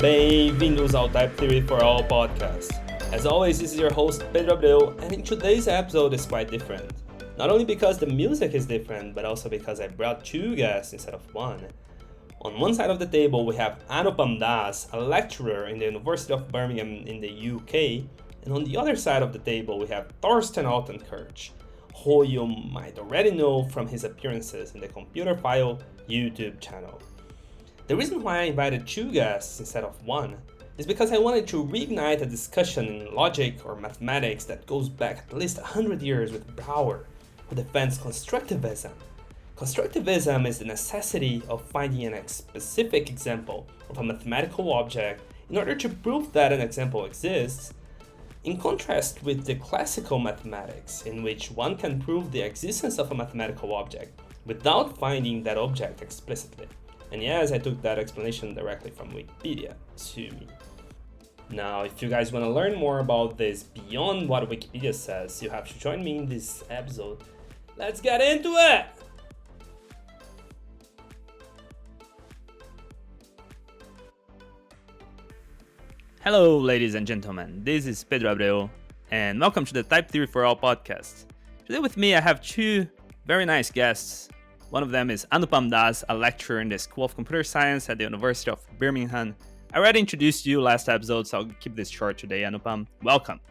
Bem-vindos ao Type Theory for All podcast. As always, this is your host Pedro Abreu, and in today's episode is quite different. Not only because the music is different, but also because I brought two guests instead of one. On one side of the table, we have Anupam Das, a lecturer in the University of Birmingham in the UK, and on the other side of the table, we have Thorsten Altenkirch, who you might already know from his appearances in the Computer File YouTube channel. The reason why I invited two guests instead of one is because I wanted to reignite a discussion in logic or mathematics that goes back at least 100 years with Bauer, who defends constructivism. Constructivism is the necessity of finding a specific example of a mathematical object in order to prove that an example exists, in contrast with the classical mathematics, in which one can prove the existence of a mathematical object without finding that object explicitly. And yes, I took that explanation directly from Wikipedia, sue me. Now, if you guys want to learn more about this beyond what Wikipedia says, you have to join me in this episode. Let's get into it! Hello, ladies and gentlemen. This is Pedro Abreu, and welcome to the Type Theory for All podcast. Today with me, I have two very nice guests. One of them is Anupam Das, a lecturer in the School of Computer Science at the University of Birmingham. I already introduced you last episode, so I'll keep this short today, Anupam. Welcome.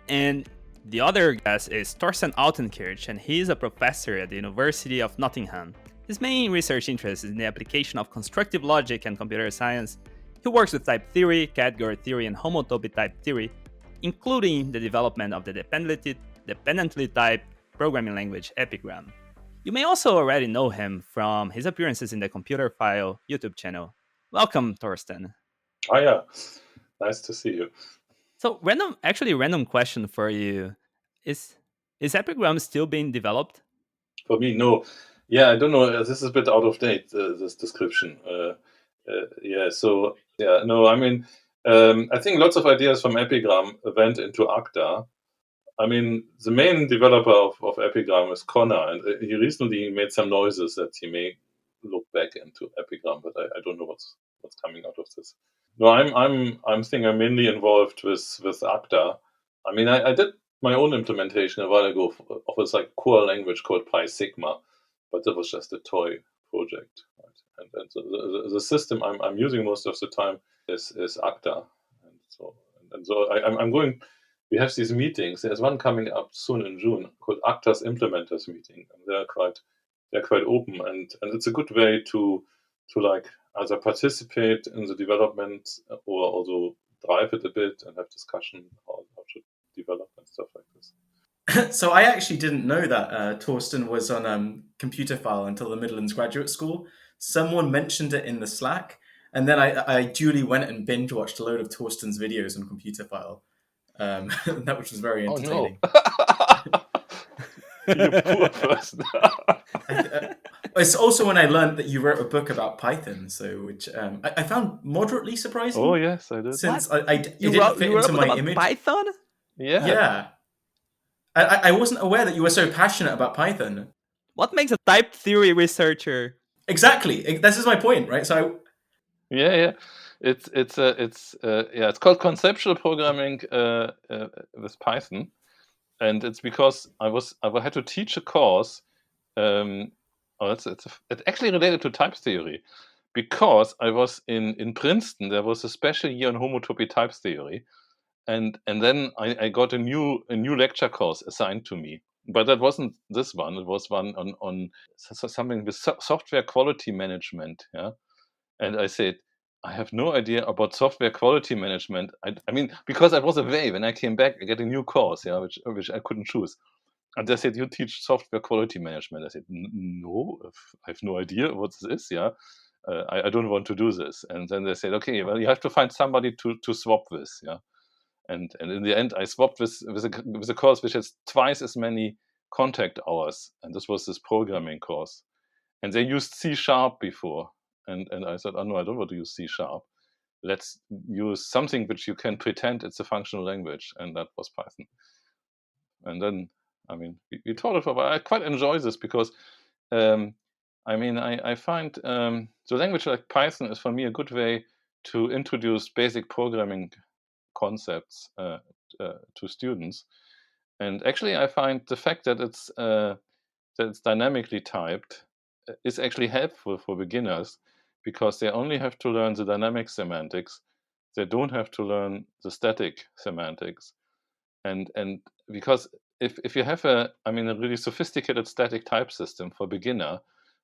And the other guest is Thorsten Altenkirch, and he is a professor at the University of Nottingham. His main research interest is in the application of constructive logic and computer science. He works with type theory, category theory, and homotopy type theory, including the development of the dependently typed programming language Epigram. You may also already know him from his appearances in the Computer File YouTube channel. Welcome, Thorsten. Oh yeah, nice to see you. So, random question for you: Is Epigram still being developed? For me, no. Yeah, I don't know. This is a bit out of date. This description. No. I mean, I think lots of ideas from Epigram went into Acta. I mean, the main developer of Epigram is Connor, and he recently made some noises that he may look back into Epigram, but I don't know what's coming out of this. No, I'm mainly involved with Acta. I mean, I did my own implementation a while ago of this like core language called Pi Sigma, but that was just a toy project. Right? And so the system I'm using most of the time is Acta, and so I'm going. We have these meetings. There's one coming up soon in June called Acta's Implementers Meeting, and they're quite open, and it's a good way to like either participate in the development or also drive it a bit and have discussion how to develop and stuff like this. So I actually didn't know that Thorsten was on Computer File until the Midlands Graduate School. Someone mentioned it in the Slack, and then I duly went and binge watched a load of Thorsten's videos on Computer File. That which was very entertaining. Oh, no. You poor person. It's also when I learned that you wrote a book about Python, so which I found moderately surprising. Oh yes, I did. Since it didn't fit into my image. Python? Yeah. I wasn't aware that you were so passionate about Python. What makes a type theory researcher? Exactly. This is my point, right? So yeah. It's called conceptual programming with Python, and it's because I had to teach a course. It's actually related to type theory, because I was in Princeton. There was a special year on homotopy type theory, and then I got a new lecture course assigned to me. But that wasn't this one. It was one on something with software quality management. Yeah, and I said, I have no idea about software quality management. I mean, because I was away when I came back, I get a new course, which I couldn't choose. And they said, you teach software quality management. I said, no, I have no idea what this is. Yeah, I don't want to do this. And then they said, okay, well, you have to find somebody to swap this. Yeah, and in the end, I swapped with a course which has twice as many contact hours, and this was this programming course. And they used C# before. And I said, oh no, I don't want to use C#. Let's use something which you can pretend it's a functional language, and that was Python. And then, I mean, we taught it for a while. I quite enjoy this because, I find the language like Python is for me a good way to introduce basic programming concepts to students. And actually, I find the fact that it's dynamically typed is actually helpful for beginners, because they only have to learn the dynamic semantics. They don't have to learn the static semantics. And because if you have a really sophisticated static type system for beginner,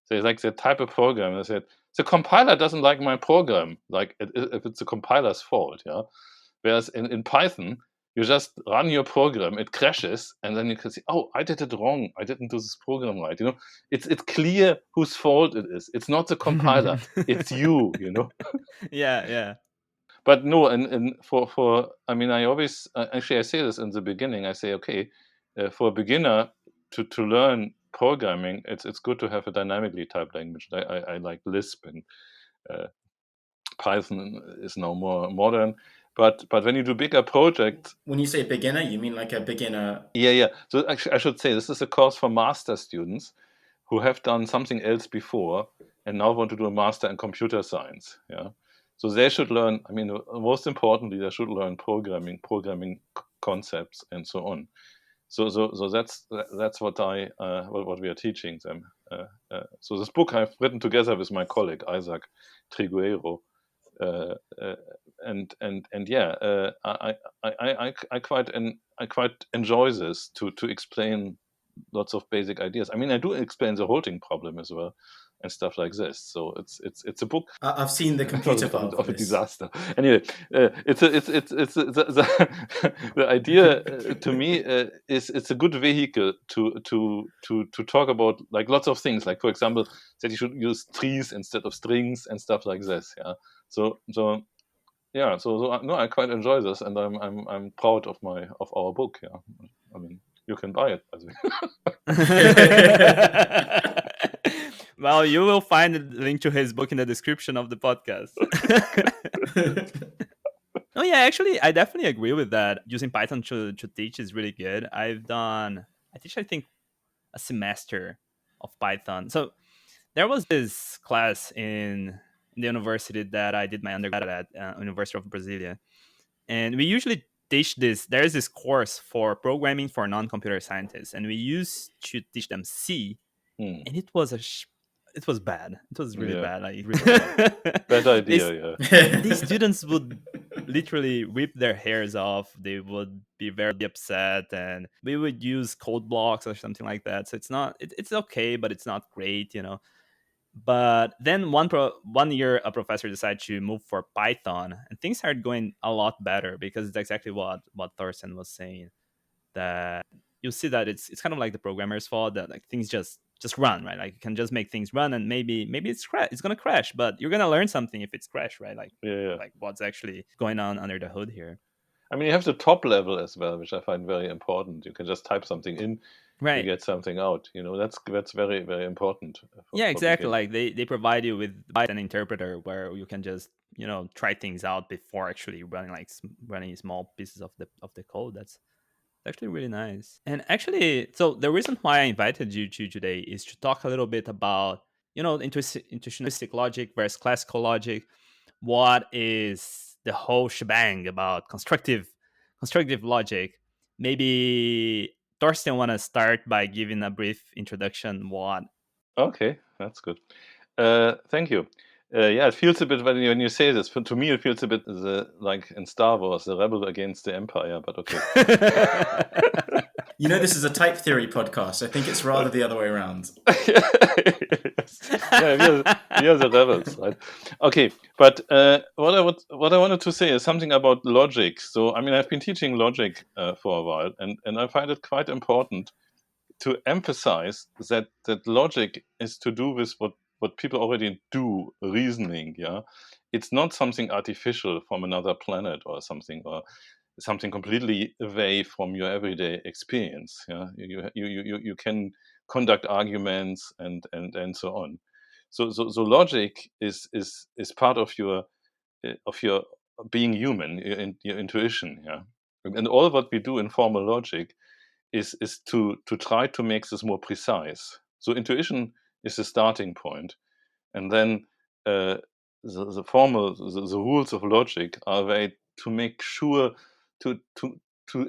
they type a program and they said the compiler doesn't like my program, like if it's the compiler's fault, yeah. Whereas in Python, you just run your program, it crashes, and then you can see, oh, I did it wrong. I didn't do this program right. It's clear whose fault it is. It's not the compiler. It's you. Yeah. But no, and I always actually I say this in the beginning. I say, okay, for a beginner to learn programming, it's good to have a dynamically typed language. I like Lisp, and Python is now more modern. But when you do bigger projects, When you say beginner, you mean like a beginner? yeah. So actually, I should say this is a course for master students who have done something else before and now want to do a master in computer science. Yeah. So they should learn. Most importantly, they should learn programming concepts, and so on. So that's what what we are teaching them. So this book I've written together with my colleague Isaac Trigueiro. And yeah, I quite enjoy this to explain lots of basic ideas. I do explain the halting problem as well and stuff like this. So it's a book. I've seen the computer file of for a this. disaster. Anyway, the idea to me is it's a good vehicle to talk about like lots of things. Like for example, that you should use trees instead of strings and stuff like this. Yeah. So no, I quite enjoy this, and I'm proud of our book. Yeah. You can buy it, by the way. Well, you will find a link to his book in the description of the podcast. Oh yeah, actually, I definitely agree with that. Using Python to teach is really good. I think a semester of Python. So there was this class in the university that I did my undergrad at, University of Brasilia, and we usually teach this. There is this course for programming for non-computer scientists, and we used to teach them C, and it was it was bad. It was really bad. Like really bad. Bad idea. Yeah. These students would literally rip their hairs off. They would be very upset, and we would use code blocks or something like that. So it's okay, but it's not great, But then one year, a professor decided to move for Python, and things started going a lot better, because it's exactly what Thorsten was saying. That you see that it's kind of like the programmer's fault, that like things just run, right? Like you can just make things run, and maybe it's gonna crash, but you're gonna learn something if it's crashed, right? Like like what's actually going on under the hood here. You have the top level as well, which I find very important. You can just type something in, right? You get something out. That's very, very important. Yeah, exactly. Like they provide you with an interpreter where you can just try things out before actually running small pieces of the code. That's actually really nice. And actually, so the reason why I invited you to today is to talk a little bit about intuitionistic logic versus classical logic. What is the whole shebang about constructive logic? Maybe Thorsten want to start by giving a brief introduction. What? Okay, that's good. Thank you. Yeah, it feels a bit when you say this. To me, it feels a bit like in Star Wars, the rebel against the Empire. But okay. This is a type theory podcast. I think it's rather the other way around. We are the rebels, right? Okay, but what I wanted to say is something about logic. So, I've been teaching logic for a while, and I find it quite important to emphasize that logic is to do with what people already do, reasoning. Yeah, it's not something artificial from another planet or something completely away from your everyday experience. Yeah, you can conduct arguments and so on. So logic is part of your being human, your intuition. Yeah, and all what we do in formal logic is to try to make this more precise. So intuition is the starting point, and then the rules of logic are way to make sure to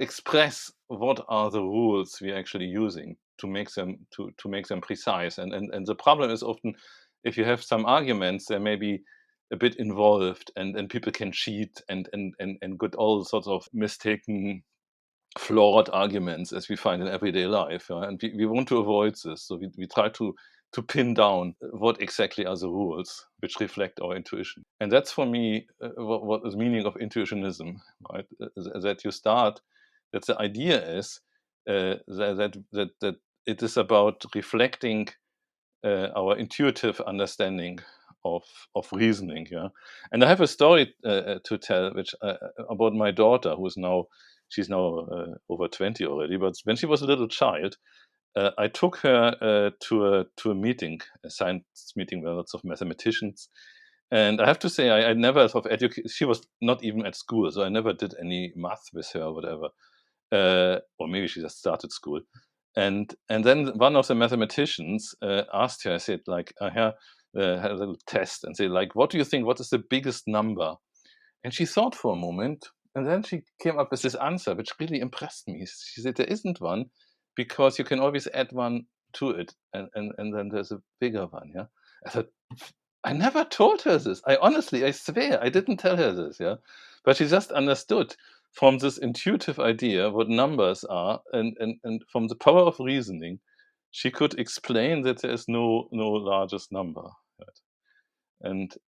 express what are the rules we're actually using to make them precise. And the problem is often if you have some arguments, they may be a bit involved and people can cheat and get all sorts of mistaken, flawed arguments as we find in everyday life. And we want to avoid this. So we try to pin down what exactly are the rules which reflect our intuition. And that's for me what is meaning of intuitionism, right? That you start, that the idea is that it is about reflecting our intuitive understanding of reasoning. Yeah, and I have a story to tell, which about my daughter, she's now over 20 already. But when she was a little child, I took her to a meeting, a science meeting with lots of mathematicians. And I have to say, I never sort of educated. She was not even at school, so I never did any math with her or whatever. Or maybe she just started school. And then one of the mathematicians asked her, I said, like, had a little test and said, like, what do you think, what is the biggest number? And she thought for a moment, and then she came up with this answer, which really impressed me. She said, there isn't one, because you can always add one to it, and then there's a bigger one, yeah? I thought, I never told her this. I swear, I didn't tell her this, yeah? But she just understood from this intuitive idea what numbers are, and from the power of reasoning, she could explain that there is no largest number, right?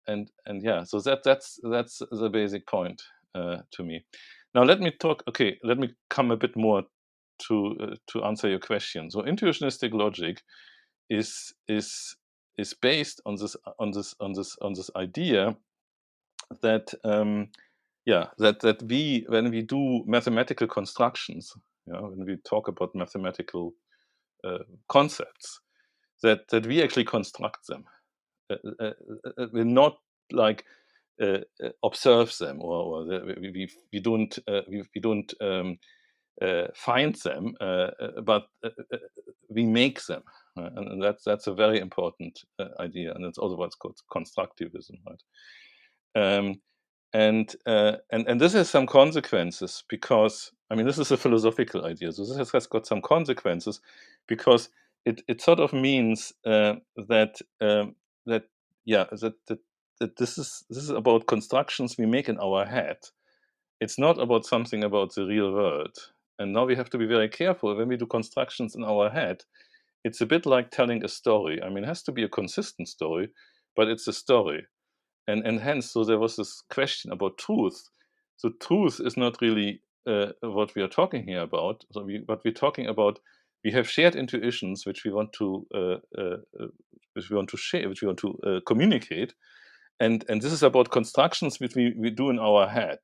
And yeah, so that's the basic point to me. Now let me come a bit more to answer your question. So intuitionistic logic is based on this idea that that we, when we do mathematical constructions, when we talk about mathematical concepts, that we actually construct them. We're not like observe them, or we don't find them, but we make them, and that's a very important idea, and it's also what's called constructivism, right? And this has some consequences, because I mean, this is a philosophical idea, so this has got some consequences, because it sort of means that this is about constructions we make in our head. It's not about something about the real world. And now we have to be very careful when we do constructions in our head. It's a bit like telling a story. I mean, it has to be a consistent story, but it's a story. And hence, so there was this question about truth. So truth is not really what we are talking here about. So what we're talking about, we have shared intuitions which we want to share, which we want to communicate, and this is about constructions which we do in our head,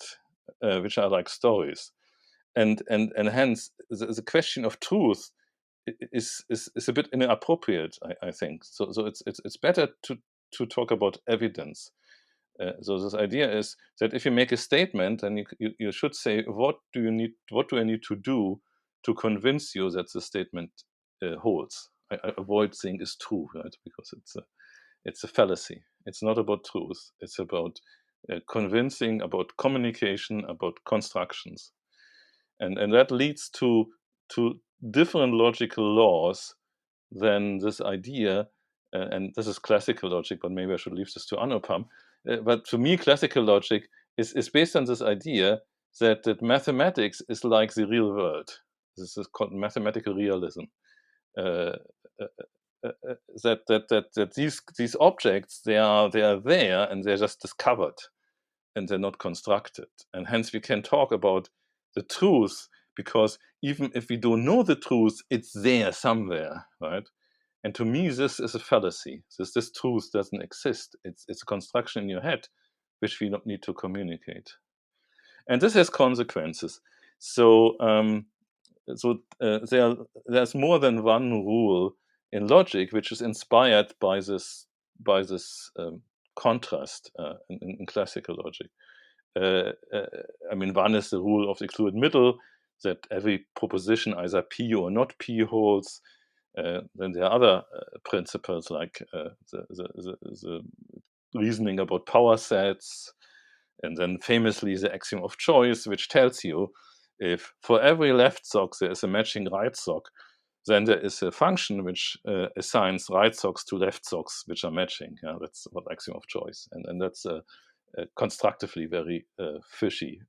which are like stories, and hence the question of truth is a bit inappropriate, I think. So it's better to talk about evidence. So this idea is that if you make a statement, then you should say, what do I need to do to convince you that the statement holds? I avoid saying is true, right? Because it's a fallacy. It's not about truth. It's about convincing, about communication, about constructions, and that leads to different logical laws than this idea. And this is classical logic, but maybe I should leave this to Anupam. But to me, classical logic is based on this idea that mathematics is like the real world. This is called mathematical realism. That these objects, they are there, and they're just discovered, and they're not constructed, and hence we can talk about the truth, because even if we don't know the truth, it's there somewhere, right? And to me, this is a fallacy. This truth doesn't exist. It's a construction in your head, which we don't need to communicate, and this has consequences. So there's more than one rule in logic which is inspired by this contrast in classical logic. I mean, one is the rule of the excluded middle, that every proposition, either P or not P, holds. Then there are other principles like the reasoning about power sets, and then famously the axiom of choice, which tells you if for every left sock there is a matching right sock, then there is a function which assigns right socks to left socks which are matching. Yeah, that's what axiom of choice, and that's a constructively very fishy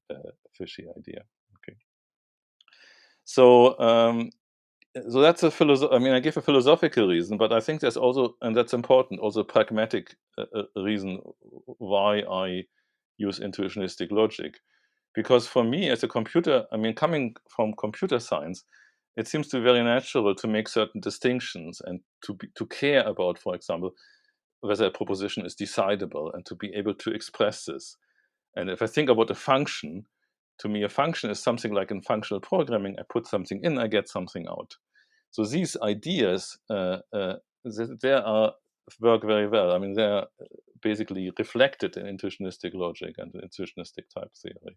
idea. Okay, so so that's a I mean, I give a philosophical reason, but I think there's also, and that's important, also a pragmatic reason why I use intuitionistic logic. Because for me, as a computer, I mean, coming from computer science, it seems to be very natural to make certain distinctions and to care about, for example, whether a proposition is decidable and to be able to express this. And if I think about a function, to me, a function is something like in functional programming. I put something in, I get something out. So these ideas, they are work very well. I mean, they are basically reflected in intuitionistic logic and intuitionistic type theory.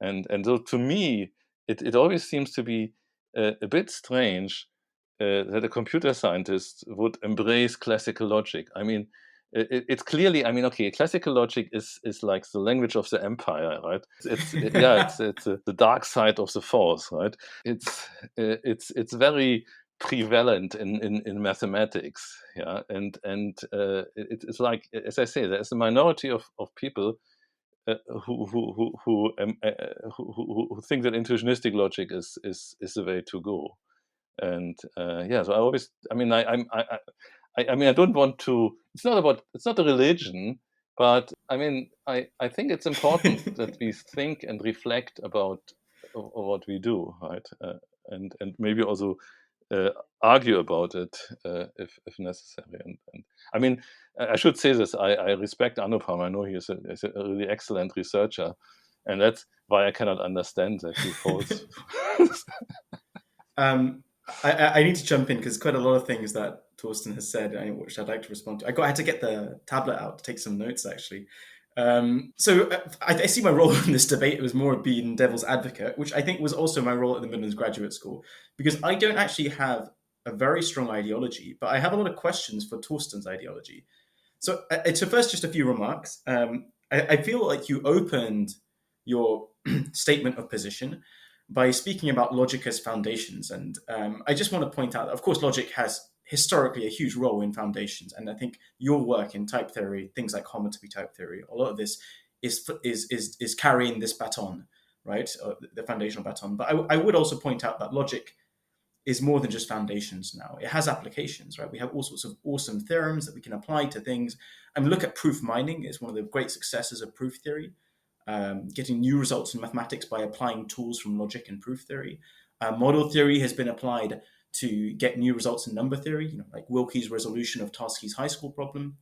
And so to me, it always seems to be a bit strange that a computer scientist would embrace classical logic. I mean, it's clearly, I mean, okay, classical logic is like the language of the empire, right? It's the dark side of the force, right? It's very prevalent in mathematics, yeah, and it's like, as I say, there's a minority of people who think that intuitionistic logic is the way to go. And yeah, so I always, I mean, I mean, I don't want to. It's not a religion, but I mean, I think it's important that we think and reflect about what we do, right? And maybe also argue about it if necessary. And I mean, I should say this. I respect Anupam. I know he is a really excellent researcher, and that's why I cannot understand that he falls. I need to jump in because quite a lot of things that Thorsten has said, which I'd like to respond to. I had to get the tablet out to take some notes, actually. So I see my role in this debate was more being devil's advocate, which I think was also my role at the Midlands Graduate School, because I don't actually have a very strong ideology, but I have a lot of questions for Thorsten's ideology. So first, just a few remarks. I feel like you opened your statement of position by speaking about logic as foundations. And I just want to point out that, of course, logic has historically a huge role in foundations. And I think your work in type theory, things like homotopy type theory, a lot of this is carrying this baton, right? The foundational baton. But I would also point out that logic is more than just foundations now. It has applications, right? We have all sorts of awesome theorems that we can apply to things. And look at proof mining is one of the great successes of proof theory. Getting new results in mathematics by applying tools from logic and proof theory. Model theory has been applied to get new results in number theory, like Wilkie's resolution of Tarski's high school problem.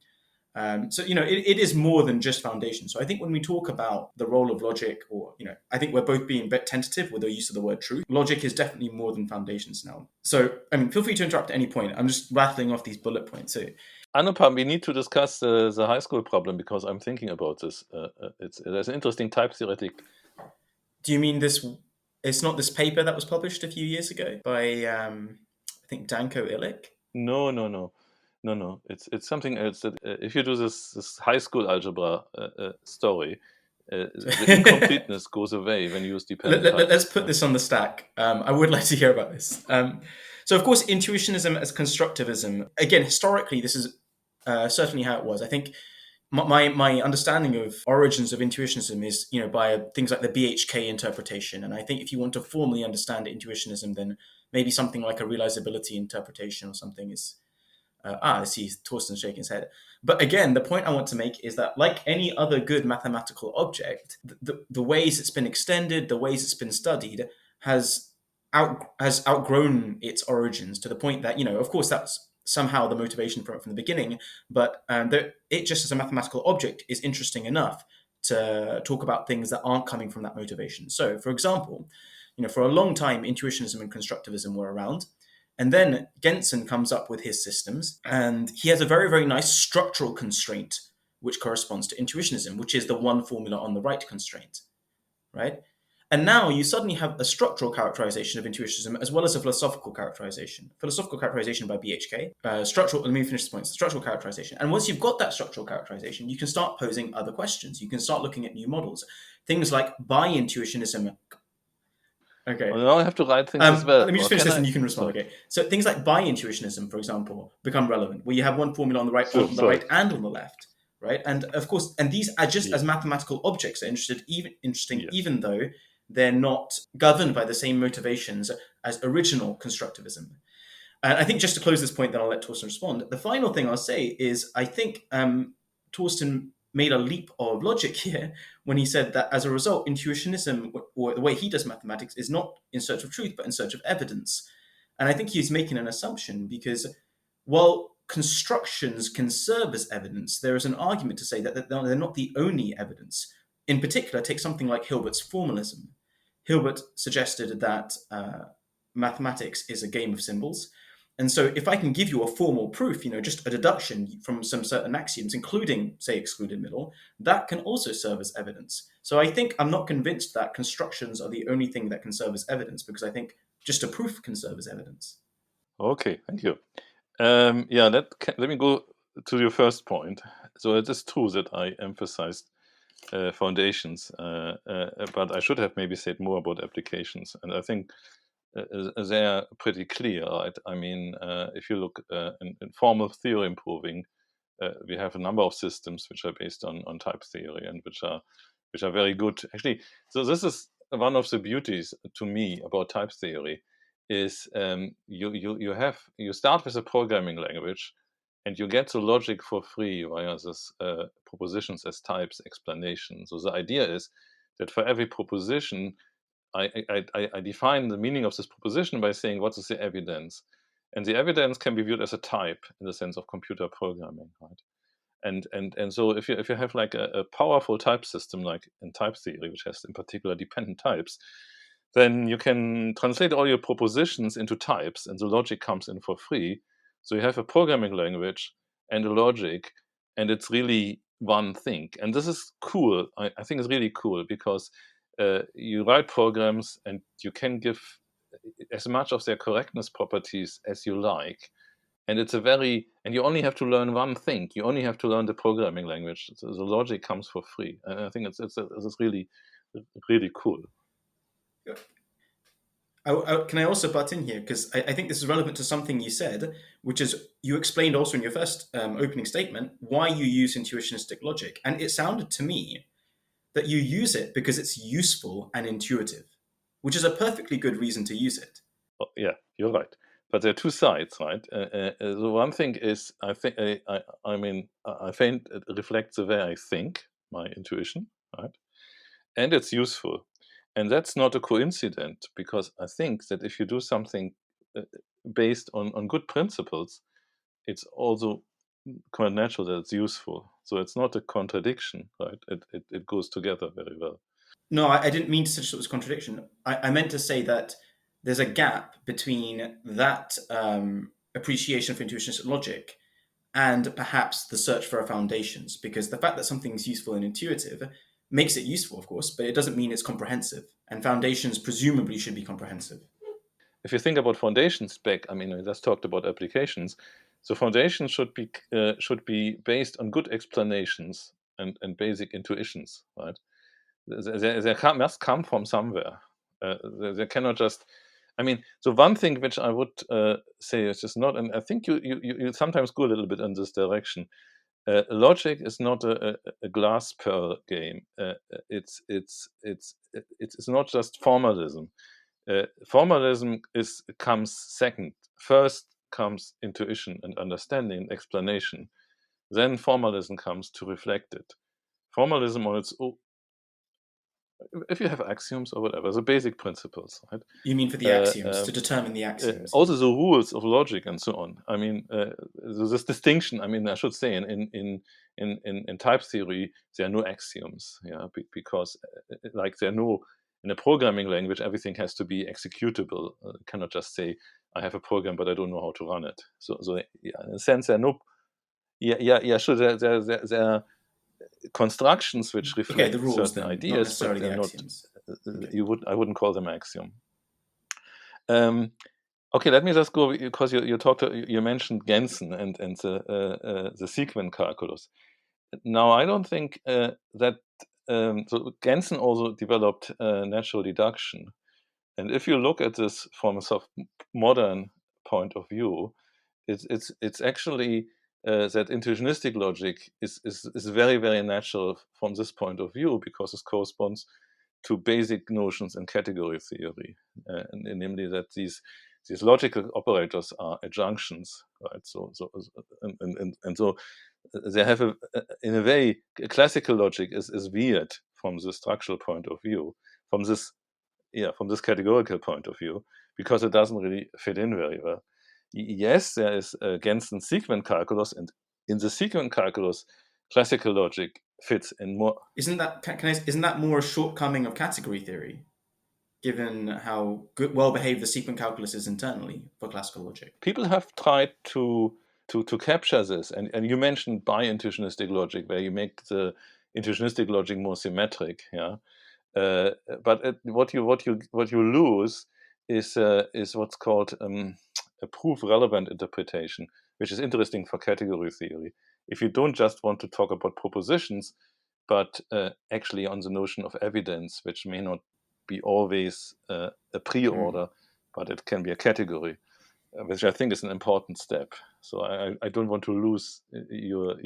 So, it is more than just foundation. So I think when we talk about the role of logic, or, I think we're both being a bit tentative with the use of the word truth. Logic is definitely more than foundations now. So, I mean, feel free to interrupt at any point. I'm just rattling off these bullet points. So, Anupam, we need to discuss the high school problem because I'm thinking about this. There's an interesting type theoretic. Do you mean this? It's not this paper that was published a few years ago by, I think, Danko Illich? No. It's something else. That if you do this high school algebra story, the incompleteness goes away when you use dependent. Let's put this on the stack. I would like to hear about this. So, of course, intuitionism as constructivism. Again, historically, this is certainly how it was. I think my understanding of origins of intuitionism is, by things like the BHK interpretation. And I think if you want to formally understand intuitionism, then maybe something like a realizability interpretation or something is. I see Thorsten shaking his head. But again, the point I want to make is that, like any other good mathematical object, the ways it's been extended, the ways it's been studied, has outgrown its origins to the point that, of course, that's somehow the motivation from the beginning. But it just as a mathematical object is interesting enough to talk about things that aren't coming from that motivation. So, for example, for a long time, intuitionism and constructivism were around. And then Gentzen comes up with his systems, and he has a very, very nice structural constraint, which corresponds to intuitionism, which is the one formula on the right constraint, right? And now you suddenly have a structural characterization of intuitionism as well as a philosophical characterization. Philosophical characterization by BHK. Let me finish this point. Structural characterization. And once you've got that structural characterization, you can start posing other questions. You can start looking at new models. Things like bi-intuitionism. Okay. Well, now I have to write things as well. Let me just Or finish can this I- and you can respond. Sorry. Okay. So things like bi-intuitionism, for example, become relevant, where you have one formula on the right, Sure, on the sorry. right and on the left. Right. And of course, and these are just Yeah. as mathematical objects are interesting, Yes. even though they're not governed by the same motivations as original constructivism. And I think just to close this point, then I'll let Thorsten respond. The final thing I'll say is I think Thorsten made a leap of logic here when he said that as a result, intuitionism, or the way he does mathematics, is not in search of truth, but in search of evidence. And I think he's making an assumption because while constructions can serve as evidence, there is an argument to say that they're not the only evidence. In particular, take something like Hilbert's formalism. Hilbert suggested that mathematics is a game of symbols. And so if I can give you a formal proof, just a deduction from some certain axioms, including, say, excluded middle, that can also serve as evidence. So I think I'm not convinced that constructions are the only thing that can serve as evidence, because I think just a proof can serve as evidence. Okay, thank you. Let me go to your first point. So it is true that I emphasized foundations, but I should have maybe said more about applications. And I think they are pretty clear, right? I mean, if you look in formal theorem proving, we have a number of systems which are based on type theory and which are very good. Actually, so this is one of the beauties to me about type theory is you start with a programming language and you get the logic for free via this propositions as types explanation. So the idea is that for every proposition, I define the meaning of this proposition by saying what is the evidence, and the evidence can be viewed as a type in the sense of computer programming, right? And so if you have like a powerful type system like in type theory, which has in particular dependent types, then you can translate all your propositions into types, and the logic comes in for free. So you have a programming language and a logic, and it's really one thing. And this is cool. I think it's really cool because you write programs and you can give as much of their correctness properties as you like. And and you only have to learn one thing. You only have to learn the programming language. So the logic comes for free. And I think it's really, really cool. Can I also butt in here? Because I think this is relevant to something you said, which is you explained also in your first opening statement why you use intuitionistic logic. And it sounded to me that you use it because it's useful and intuitive, which is a perfectly good reason to use it. Oh, yeah, you're right. But there are two sides, right? The one thing is, I think it reflects the way I think, my intuition, right? And it's useful. And that's not a coincidence, because I think that if you do something based on good principles, it's also quite natural that it's useful. So it's not a contradiction, right? It goes together very well. No, I didn't mean to suggest it was a contradiction. I meant to say that there's a gap between that appreciation for intuitionistic logic and perhaps the search for our foundations, because the fact that something's useful and intuitive makes it useful, of course, but it doesn't mean it's comprehensive. And foundations presumably should be comprehensive. If you think about foundations back, I mean, we just talked about applications. So foundations should be based on good explanations and basic intuitions, right? They must come from somewhere. They cannot just. I mean, so one thing which I would say is just not, and I think you sometimes go a little bit in this direction. Logic is not a glass pearl game. It's not just formalism. Formalism comes second. First comes intuition and understanding and explanation. Then formalism comes to reflect it. Formalism on its own, if you have axioms or whatever, the basic principles, right? You mean for the axioms, to determine the axioms? Also the rules of logic and so on. I mean, this distinction. I mean, I should say in type theory there are no axioms, yeah, because like there are no. In a programming language, everything has to be executable. You cannot just say, I have a program, but I don't know how to run it. So yeah, in a sense, there are no. Sure. There are constructions which reflect the rules, certain then, ideas, not but necessarily they're the not axioms. I wouldn't call them axiom. Okay, let me just go, because you mentioned Gensen and the sequence calculus. Now, I don't think that so Gensen also developed natural deduction, and if you look at this from a sort of modern point of view, it's actually that intuitionistic logic is very, very natural from this point of view, because it corresponds to basic notions in category theory, and namely that these logical operators are adjunctions, right? So so they have in a way, classical logic is weird from the structural point of view, from this categorical point of view, because it doesn't really fit in very well. Yes, there is Gensen's sequence calculus, and in the sequence calculus, classical logic fits in more. Isn't that more a shortcoming of category theory, given how well behaved the sequence calculus is internally for classical logic? People have tried to capture this, and you mentioned bi-intuitionistic logic, where you make the intuitionistic logic more symmetric, yeah. But what you lose is what's called a proof-relevant interpretation, which is interesting for category theory. If you don't just want to talk about propositions, but actually on the notion of evidence, which may not be always a pre-order, but it can be a category, which I think is an important step. So I don't want to lose your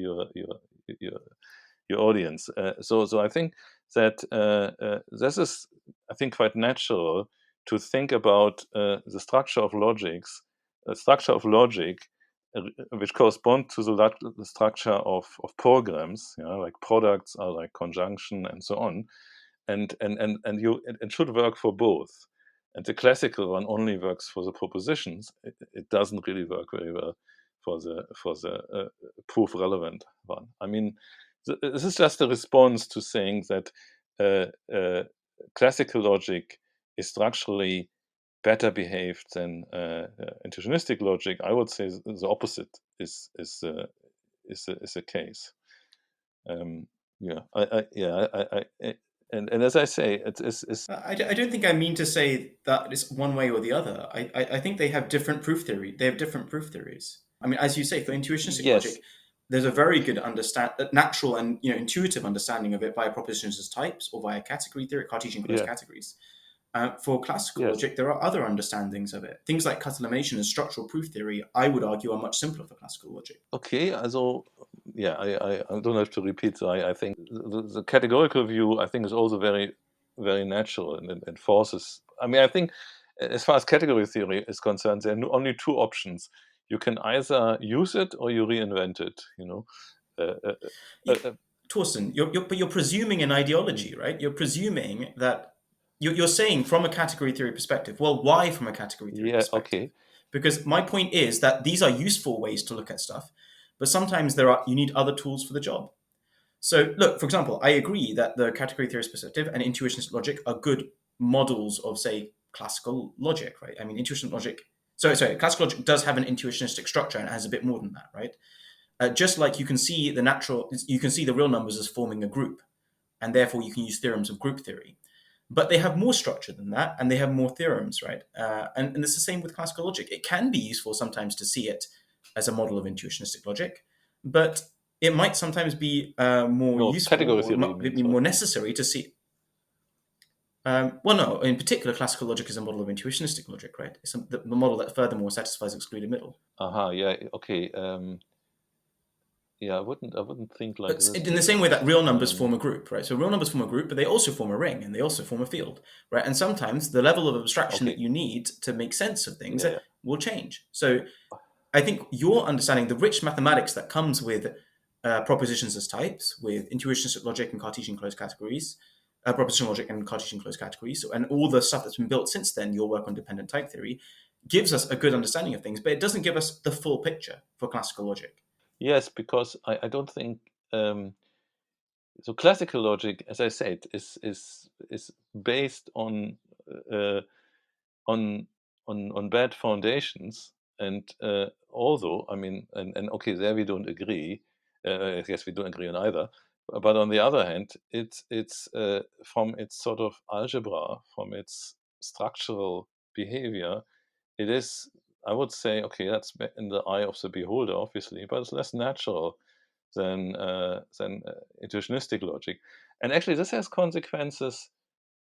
audience. So I think that this is, I think, quite natural to think about the structure of logic, which correspond to the structure of programs, like products are like conjunction and so on, and it should work for both. And the classical one only works for the propositions. It doesn't really work very well for the proof relevant one. I mean, this is just a response to saying that classical logic is structurally better behaved than intuitionistic logic. I would say the opposite is the case. And as I say, it's I don't think I mean to say that it's one way or the other. I think they have different proof theory. They have different proof theories. I mean, as you say, for intuitionistic Yes. logic, there's a very good natural and intuitive understanding of it via propositions as types or via category theory, Cartesian closed categories. For classical logic, there are other understandings of it. Things like cut elimination and structural proof theory, I would argue, are much simpler for classical logic. Okay, also, I don't have to repeat. So I think the categorical view, I think, is also very, very natural and forces. I mean, I think as far as category theory is concerned, there are only two options. You can either use it or you reinvent it. Thorsten, you're presuming an ideology, right? You're presuming that you're saying from a category theory perspective. Well, why from a category theory perspective? Okay. Because my point is that these are useful ways to look at stuff, but sometimes you need other tools for the job. So look, for example, I agree that the category theory perspective and intuitionist logic are good models of, say, classical logic, right? I mean, intuitionist logic. Sorry, classical logic does have an intuitionistic structure and it has a bit more than that, right? Just like you can see the real numbers as forming a group, and therefore you can use theorems of group theory. But they have more structure than that, and they have more theorems, right? And it's the same with classical logic. It can be useful sometimes to see it as a model of intuitionistic logic, but it might sometimes be more useful, category theory, or be more necessary to see. No, in particular, classical logic is a model of intuitionistic logic, right? It's the model that furthermore satisfies excluded middle. Yeah, okay. I wouldn't think like It's this. in the same way that real numbers form a group, right? So real numbers form a group, but they also form a ring and they also form a field, right? And sometimes the level of abstraction that you need to make sense of things will change. So I think your understanding, the rich mathematics that comes with propositions as types, with intuitionistic logic and Cartesian closed categories, propositional logic and Cartesian closed categories, and all the stuff that's been built since then, your work on dependent type theory, gives us a good understanding of things, but it doesn't give us the full picture for classical logic. Yes, because I don't think so. Classical logic, as I said, is based on bad foundations, and although I mean, and okay, there we don't agree. I guess we don't agree on either. But on the other hand, it's from its sort of algebra, from its structural behavior, it is, I would say, okay, that's in the eye of the beholder, obviously, but it's less natural than intuitionistic logic. And actually, this has consequences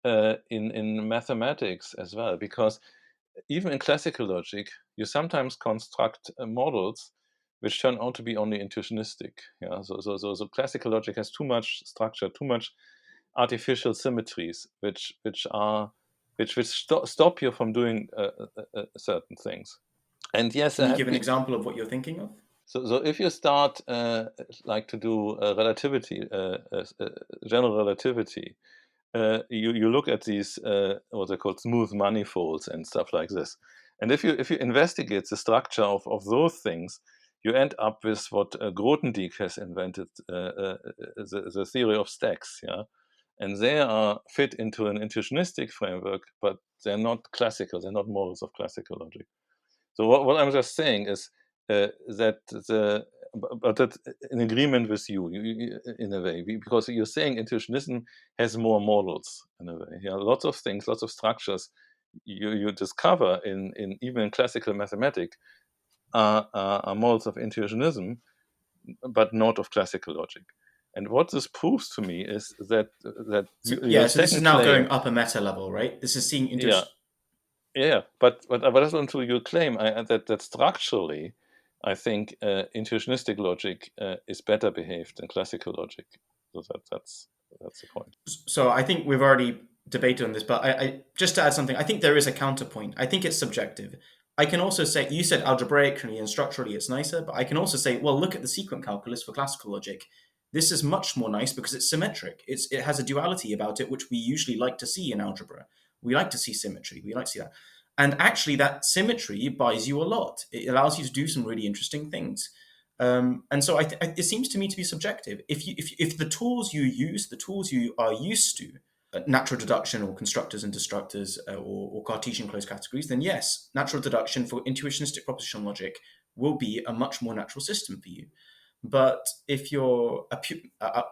in mathematics as well, because even in classical logic, you sometimes construct models which turn out to be only intuitionistic. Yeah, so classical logic has too much structure, too much artificial symmetries, which stop you from doing certain things. And yes, Can you give an example of what you're thinking of? So if you start like to do relativity, general relativity, you look at these what they call smooth manifolds and stuff like this, and if you investigate the structure of those things, you end up with what Grothendieck has invented, the theory of stacks. Yeah, and they are fit into an intuitionistic framework, but they're not classical. They're not models of classical logic. So what I'm just saying is that but that in agreement with you in a way, because you're saying intuitionism has more models in a way. Yeah, lots of things, lots of structures you discover in even in classical mathematics are models of intuitionism, but not of classical logic. And what this proves to me is that So your this is second now claim, going up a meta level, right? This is seeing yeah, but that's onto your claim that structurally, I think intuitionistic logic is better behaved than classical logic. So that's the point. So I think we've already debated on this, but I just to add something, I think there is a counterpoint. I think it's subjective. I can also say, you said algebraically and structurally it's nicer, but I can also say, well, look at the sequent calculus for classical logic. This is much more nice because it's symmetric. It has a duality about it, which we usually like to see in algebra. We like to see symmetry. We like to see that. And actually, that symmetry buys you a lot. It allows you to do some really interesting things. And so it seems to me to be subjective. If the tools you use, the tools you are used to, natural deduction or constructors and destructors or Cartesian closed categories, then yes, natural deduction for intuitionistic propositional logic will be a much more natural system for you. But if you're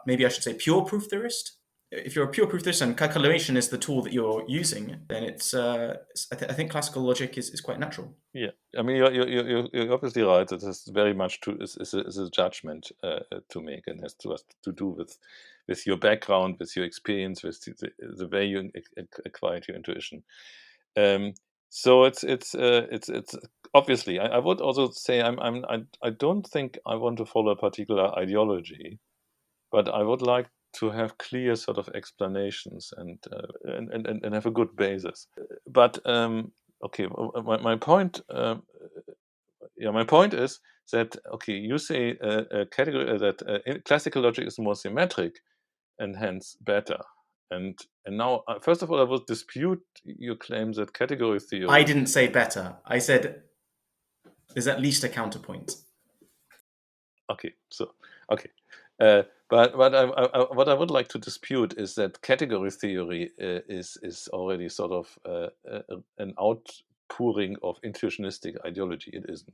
maybe I should say pure proof theorist, if you're a pure proof theorist and calculation is the tool that you're using, then I think classical logic is quite natural. Yeah, I mean you're obviously right. It is very much is a judgment to make, and has to do with your background, with your experience, with the way you acquired your intuition. So it's obviously. I would also say I don't think I want to follow a particular ideology, but I would like to have clear sort of explanations and have a good basis. But okay, my point. My point is that okay, you say a category that classical logic is more symmetric and hence better. And now, first of all, I would dispute your claim that category theory. I didn't say better. I said there's at least a counterpoint. Okay, so okay, but what I would like to dispute is that category theory is already sort of an outpouring of intuitionistic ideology. It isn't.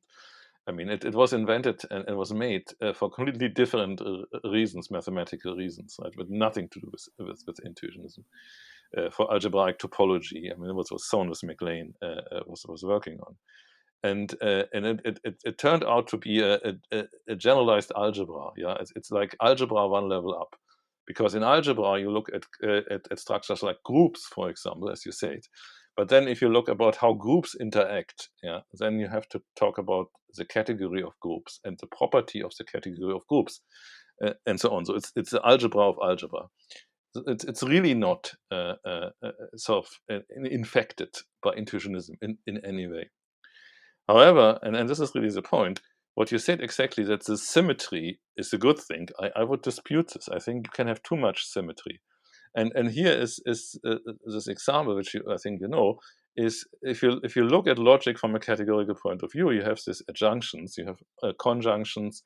I mean, it was invented and was made for completely different reasons, mathematical reasons, right, with nothing to do with intuitionism. For algebraic topology, I mean, it was what Sonos McLean was working on. And it turned out to be a generalized algebra. Yeah, it's like algebra one level up, because in algebra you look at structures like groups, for example, as you said. But then if you look about how groups interact, yeah, then you have to talk about the category of groups and the property of the category of groups, and so on. So it's the algebra of algebra. It's really not sort of infected by intuitionism in any way. However, and this is really the point, what you said exactly, that the symmetry is a good thing. I would dispute this. I think you can have too much symmetry. And here is this example, which I think you know, is if you look at logic from a categorical point of view, you have these adjunctions, you have conjunctions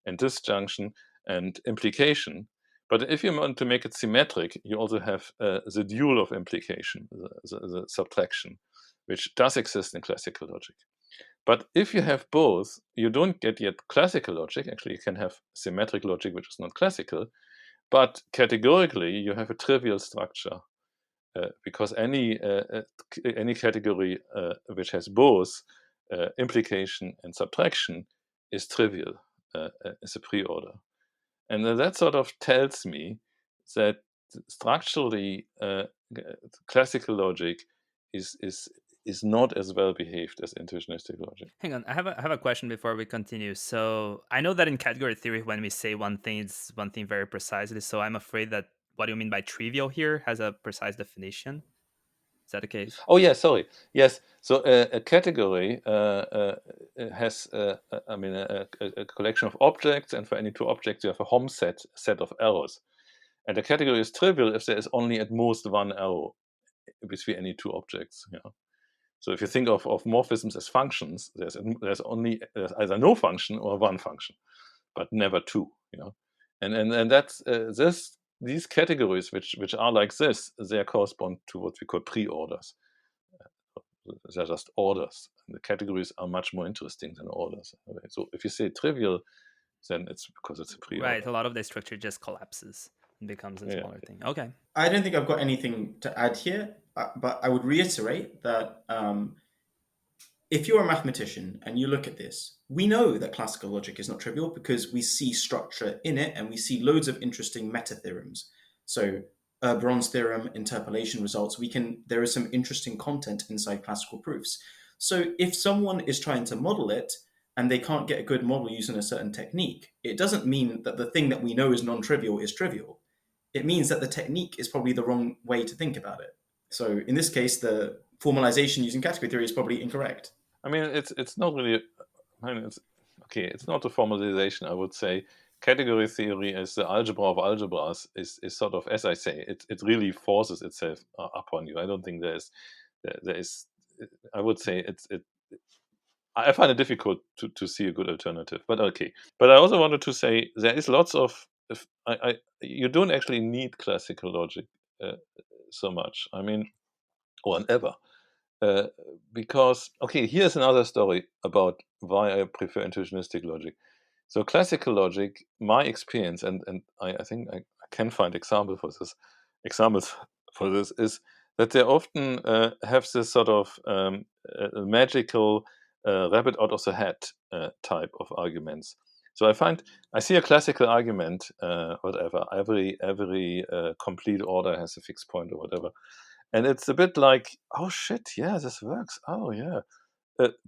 and disjunction and implication. But if you want to make it symmetric, you also have the dual of implication, the subtraction, which does exist in classical logic. But if you have both, you don't get yet classical logic. Actually, you can have symmetric logic, which is not classical, But categorically, you have a trivial structure because any category which has both implication and subtraction is trivial as a pre-order. And that sort of tells me that structurally classical logic is not as well behaved as intuitionistic logic. Hang on, I have a question before we continue. So I know that in category theory, when we say one thing, it's one thing very precisely. So I'm afraid that what you mean by trivial here has a precise definition. Is that the case? Oh, yeah, sorry. Yes. So a category has, a collection of objects, and for any two objects, you have a Hom set of arrows. And a category is trivial if there is only at most one arrow between any two objects. So if you think of morphisms as functions, there's either no function or one function, but never two. And that's these categories which are like this, they correspond to what we call pre-orders. They're just orders. And the categories are much more interesting than orders. So if you say trivial, then it's because it's a pre-order. Right. A lot of the structure just collapses and becomes a smaller thing. Okay. I don't think I've got anything to add here, but I would reiterate that if you're a mathematician and you look at this, we know that classical logic is not trivial because we see structure in it and we see loads of interesting meta-theorems. So Beron's theorem, interpolation results, there is some interesting content inside classical proofs. So if someone is trying to model it and they can't get a good model using a certain technique, it doesn't mean that the thing that we know is non-trivial is trivial. It means that the technique is probably the wrong way to think about it. So in this case, the formalization using category theory is probably incorrect. I mean, it's not really. It's not a formalization. I would say category theory as the algebra of algebras is sort of, as I say, it really forces itself upon you. I don't think there is. I would say I find it difficult to see a good alternative. But okay. But I also wanted to say there is lots of. You don't actually need classical logic so much. I mean, or ever. Because, here's another story about why I prefer intuitionistic logic. So classical logic, my experience, and I think I can find examples for this, is that they often have this sort of magical rabbit out of the hat type of arguments. So I see a classical argument, whatever, every complete order has a fixed point or whatever. And it's a bit like, oh shit, yeah, this works. Oh yeah.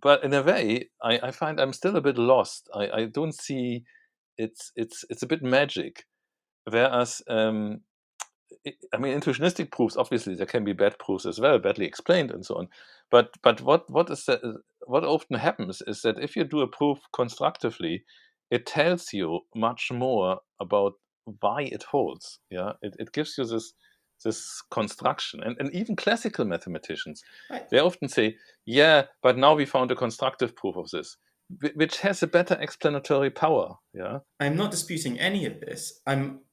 But in a way, I find I'm still a bit lost. I don't see it's a bit magic. Whereas intuitionistic proofs, obviously there can be bad proofs as well, badly explained and so on. But what often happens is that if you do a proof constructively, it tells you much more about why it holds. Yeah, it gives you this construction. And even classical mathematicians, Right. they often say, yeah, but now we found a constructive proof of this, which has a better explanatory power. Yeah, I'm not disputing any of this.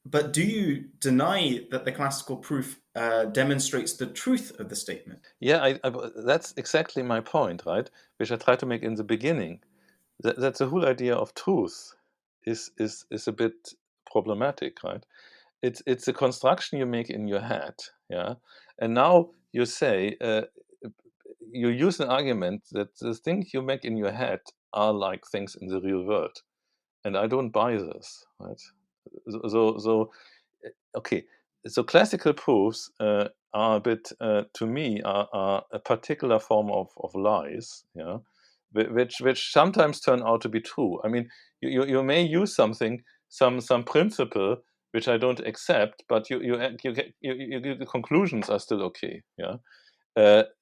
But do you deny that the classical proof demonstrates the truth of the statement? yeah, that's exactly my point, right? Which I tried to make in the beginning. That the whole idea of truth is a bit problematic, right? It's a construction you make in your head, yeah. And now you say you use an argument that the things you make in your head are like things in the real world, and I don't buy this, right? So okay. So classical proofs are a bit, to me, are a particular form of lies, yeah, which sometimes turn out to be true. I mean, you may use something, some principle which I don't accept, but you get the conclusions are still okay, yeah.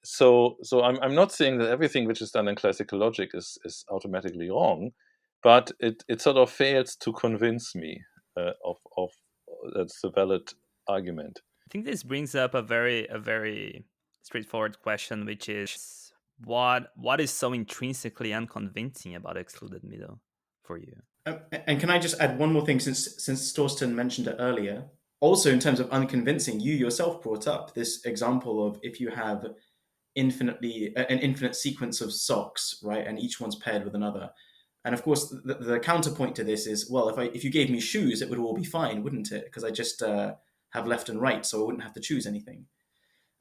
So I'm not saying that everything which is done in classical logic is automatically wrong, but it sort of fails to convince me of that's a valid argument. I think this brings up a very straightforward question, which is what is so intrinsically unconvincing about excluded middle for you? And can I just add one more thing, since Thorsten mentioned it earlier? Also, in terms of unconvincing, you yourself brought up this example of if you have an infinite sequence of socks, right, and each one's paired with another. And of course, the counterpoint to this is, well, if you gave me shoes, it would all be fine, wouldn't it? Because I just have left and right, so I wouldn't have to choose anything.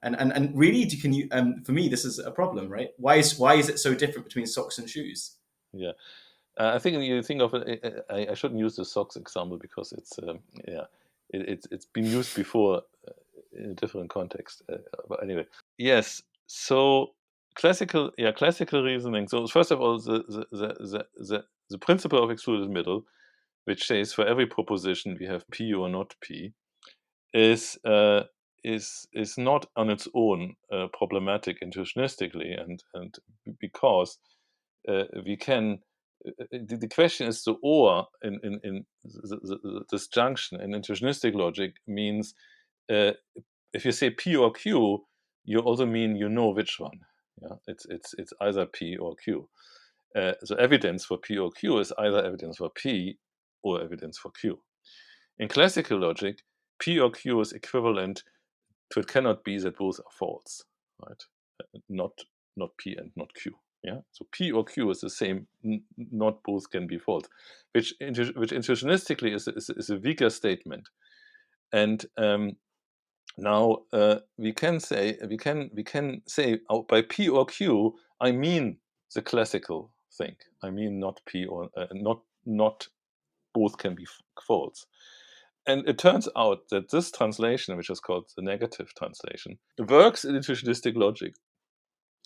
And really, can you? For me, this is a problem, right? Why is it so different between socks and shoes? Yeah. I think you think of it. I shouldn't use the socks example because it's been used before in a different context. But anyway, yes. So classical reasoning. So first of all, the principle of excluded middle, which says for every proposition we have P or not P, is not on its own problematic intuitionistically, and because we can. The question is the or in this junction in intuitionistic logic means if you say P or Q, you also mean you know which one. Yeah, it's either P or Q. So evidence for P or Q is either evidence for P or evidence for Q. In classical logic, P or Q is equivalent to it cannot be that both are false, right? Not P and not Q. Yeah. So P or Q is the same. Not both can be false, which intuitionistically is a weaker statement. And now we can say by P or Q I mean the classical thing. I mean not P or not both can be false. And it turns out that this translation, which is called the negative translation, works in intuitionistic logic.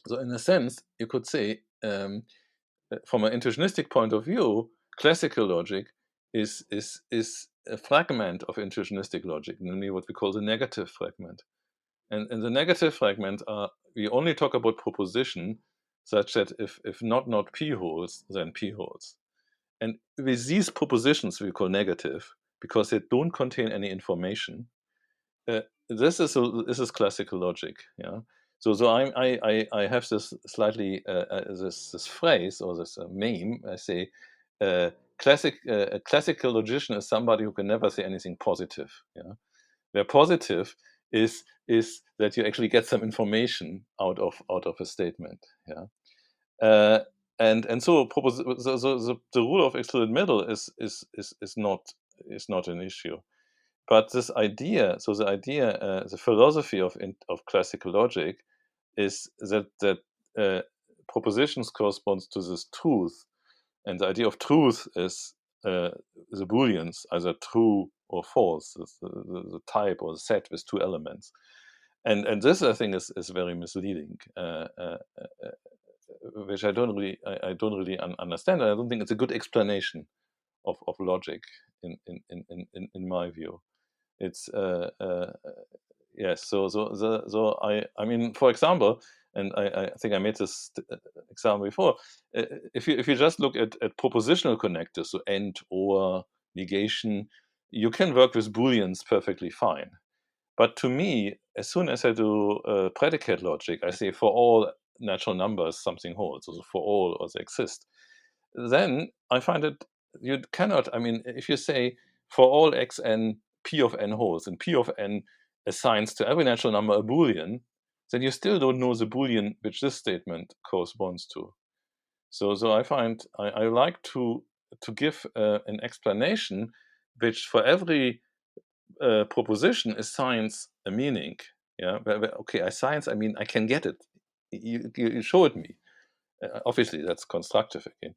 So in a sense, you could say, from an intuitionistic point of view, classical logic is a fragment of intuitionistic logic, namely what we call the negative fragment. And in the negative fragment, we only talk about proposition such that if not P holds, then P holds. And with these propositions we call negative because they don't contain any information. This is classical logic. Yeah. So I have this slightly this phrase or this meme. I say a classical logician is somebody who can never say anything positive. Yeah. Where positive is that you actually get some information out of a statement. Yeah. And so the rule of excluded middle is not an issue. But this idea, the philosophy of classical logic is that propositions corresponds to this truth, and the idea of truth is the Booleans, either true or false, the type or the set with two elements, and this I think is very misleading, which I don't really understand. I don't think it's a good explanation of logic in my view. It's yes. So I mean, for example, and I think I made this example before. If you just look at propositional connectors, so and, or, negation, you can work with Booleans perfectly fine. But to me, as soon as I do predicate logic, I say for all natural numbers something holds, so for all or they exist. Then I find it you cannot. I mean, if you say for all xn P of n holds, and P of n assigns to every natural number a Boolean, then you still don't know the Boolean which this statement corresponds to. So I find I like to give an explanation which for every proposition assigns a meaning. Yeah, okay, assigns. I mean, I can get it. You show it me. Obviously, that's constructive again.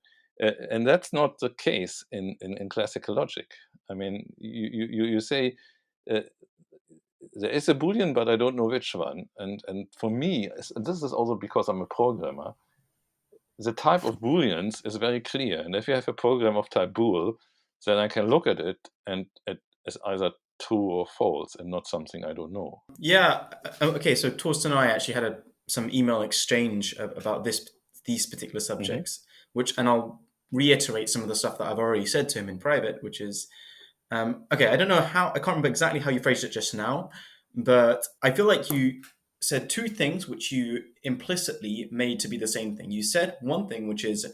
And that's not the case in classical logic. I mean, you say there is a Boolean, but I don't know which one. And for me, this is also because I'm a programmer, the type of Booleans is very clear. And if you have a program of type bool, then I can look at it and it is either true or false and not something I don't know. Yeah. Okay. So Thorsten and I actually had some email exchange about these particular subjects, and I'll reiterate some of the stuff that I've already said to him in private, which is, okay, I don't know I can't remember exactly how you phrased it just now, but I feel like you said two things which you implicitly made to be the same thing. You said one thing, which is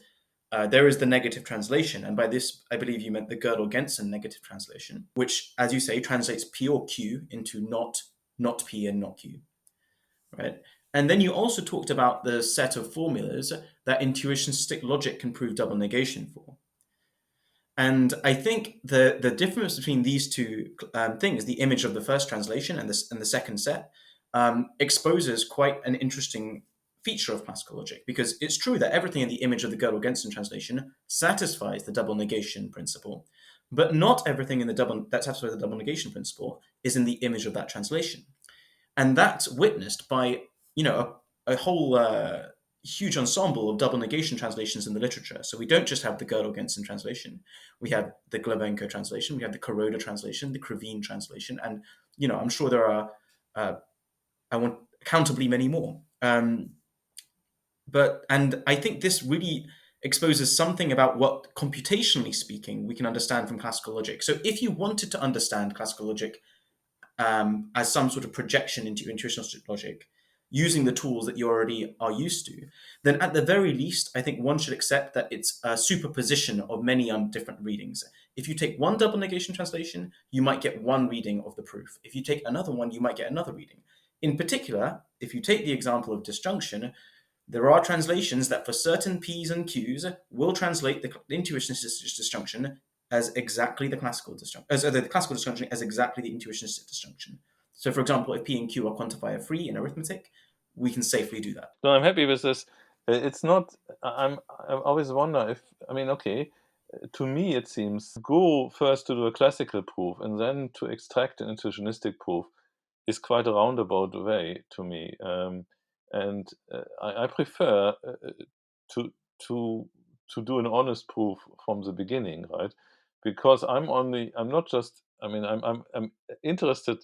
there is the negative translation. And by this, I believe you meant the Gödel-Gentzen negative translation, which, as you say, translates P or Q into not P and not Q. right? And then you also talked about the set of formulas that intuitionistic logic can prove double negation for. And I think the difference between these two things, the image of the first translation and the second set, exposes quite an interesting feature of classical logic, because it's true that everything in the image of the Gödel-Gentzen translation satisfies the double negation principle, but not everything in that satisfies the double negation principle is in the image of that translation. And that's witnessed by a whole huge ensemble of double negation translations in the literature. So we don't just have the Gödel-Gentzen translation. We have the Glavenko translation, we have the Kuroda translation, the Krivine translation, and I'm sure there are countably many more. And I think this really exposes something about what, computationally speaking, we can understand from classical logic. So if you wanted to understand classical logic as some sort of projection into intuitionistic logic, using the tools that you already are used to, then at the very least, I think one should accept that it's a superposition of many different readings. If you take one double negation translation, you might get one reading of the proof. If you take another one, you might get another reading. In particular, if you take the example of disjunction, there are translations that for certain P's and Q's will translate the intuitionist disjunction as exactly the classical disjunction, the classical disjunction as exactly the intuitionistic disjunction. So, for example, if P and Q are quantifier free in arithmetic, we can safely do that. So I'm happy with this. It's not. I always wonder if. Okay. To me, it seems go first to do a classical proof and then to extract an intuitionistic proof is quite a roundabout way to me. And I prefer to do an honest proof from the beginning, right? Because I'm not just. I'm interested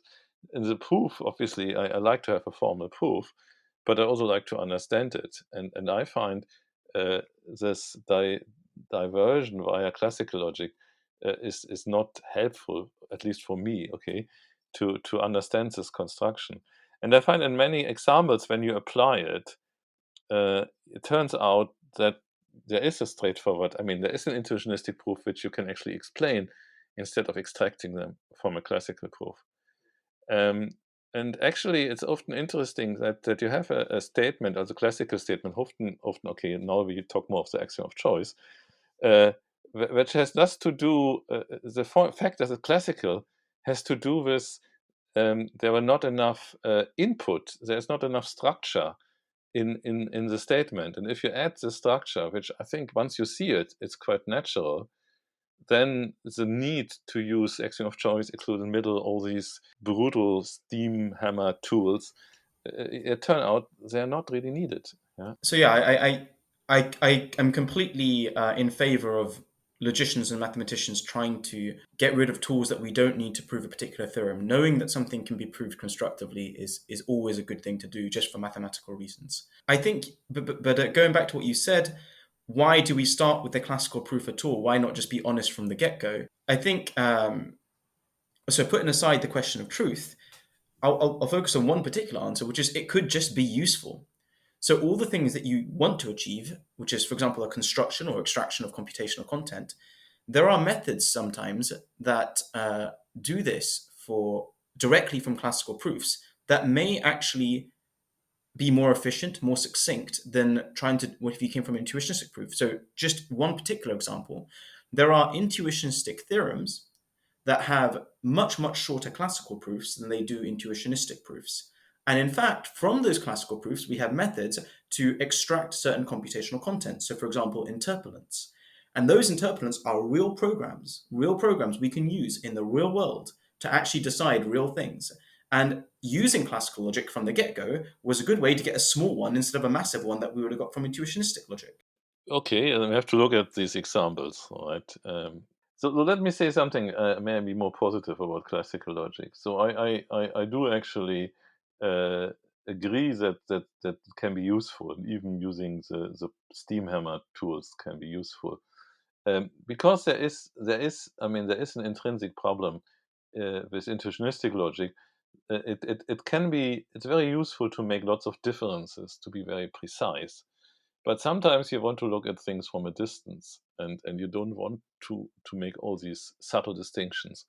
in the proof. Obviously, I like to have a formal proof, but I also like to understand it. And I find this diversion via classical logic is not helpful, at least for me. Okay, to understand this construction. And I find in many examples, when you apply it, it turns out that there is a straightforward, there is an intuitionistic proof which you can actually explain instead of extracting them from a classical proof. And actually, it's often interesting that you have a statement, as a classical statement, often, okay, now we talk more of the axiom of choice, which has thus to do, the fact that it's classical has to do with there were not enough input, there's not enough structure in the statement. And if you add the structure, which I think once you see it, it's quite natural, then the need to use axiom of choice, excluded middle, all these brutal steam hammer tools, it turned out they're not really needed. Yeah. So yeah, I am completely in favor of logicians and mathematicians trying to get rid of tools that we don't need to prove a particular theorem. Knowing that something can be proved constructively is always a good thing to do, just for mathematical reasons. I think, but going back to what you said, why do we start with the classical proof at all? Why not just be honest from the get-go? I think, so putting aside the question of truth, I'll focus on one particular answer, which is it could just be useful. So all the things that you want to achieve, which is, for example, a construction or extraction of computational content, there are methods sometimes that do this directly from classical proofs that may actually be more efficient, more succinct than trying to, if you came from intuitionistic proof. So just one particular example, there are intuitionistic theorems that have much, much shorter classical proofs than they do intuitionistic proofs. And in fact, from those classical proofs, we have methods to extract certain computational content. So, for example, interpolants. And those interpolants are real programs we can use in the real world to actually decide real things. And using classical logic from the get-go was a good way to get a small one instead of a massive one that we would have got from intuitionistic logic. Okay, and we have to look at these examples, right? So let me say something maybe more positive about classical logic. So I do actually agree that can be useful, even using the steam hammer tools can be useful, because there is an intrinsic problem with intuitionistic logic. It's very useful to make lots of differences, to be very precise. But sometimes you want to look at things from a distance, and you don't want to make all these subtle distinctions.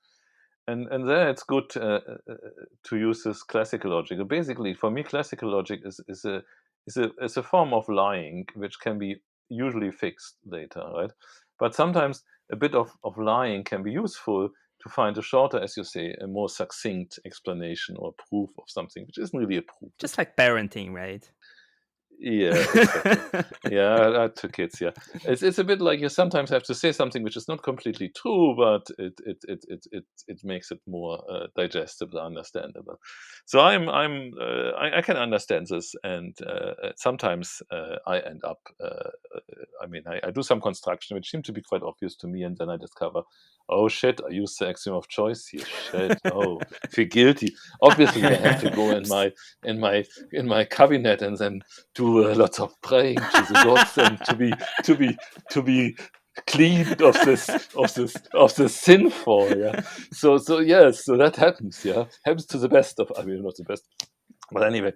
and there it's good to use this classical logic. Basically, for me, classical logic is a form of lying which can be usually fixed later, right? But sometimes a bit of lying can be useful to find a shorter, as you say, a more succinct explanation or proof of something which isn't really a proof. Just like parenting, right? Yeah, exactly. Yeah, I had two kids. Yeah, it's a bit like you sometimes have to say something which is not completely true, but it makes it more digestible, understandable. So I can understand this, and sometimes I end up. I mean, I do some construction which seem to be quite obvious to me, and then I discover, oh shit, I used the axiom of choice here. Shit, oh, feel guilty. Obviously, I have to go in my cabinet and then do lots of praying to the gods and to be cleaned of this sinful. Yeah. So yes, so that happens. Yeah, happens to the best of. I mean, not the best, but anyway.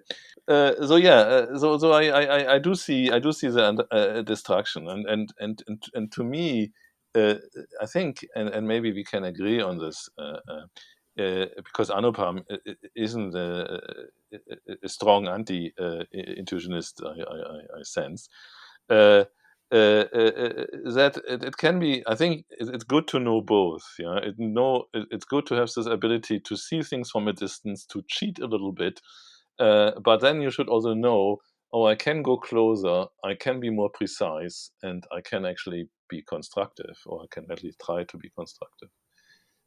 So yeah. So I do see the destruction and to me. I think, and maybe we can agree on this, because Anupam isn't a strong anti-intuitionist, I sense. That it can be. I think it's good to know both. Yeah, it's good to have this ability to see things from a distance, to cheat a little bit, but then you should also know. Oh, I can go closer. I can be more precise, and I can actually be constructive, or I can at least try to be constructive.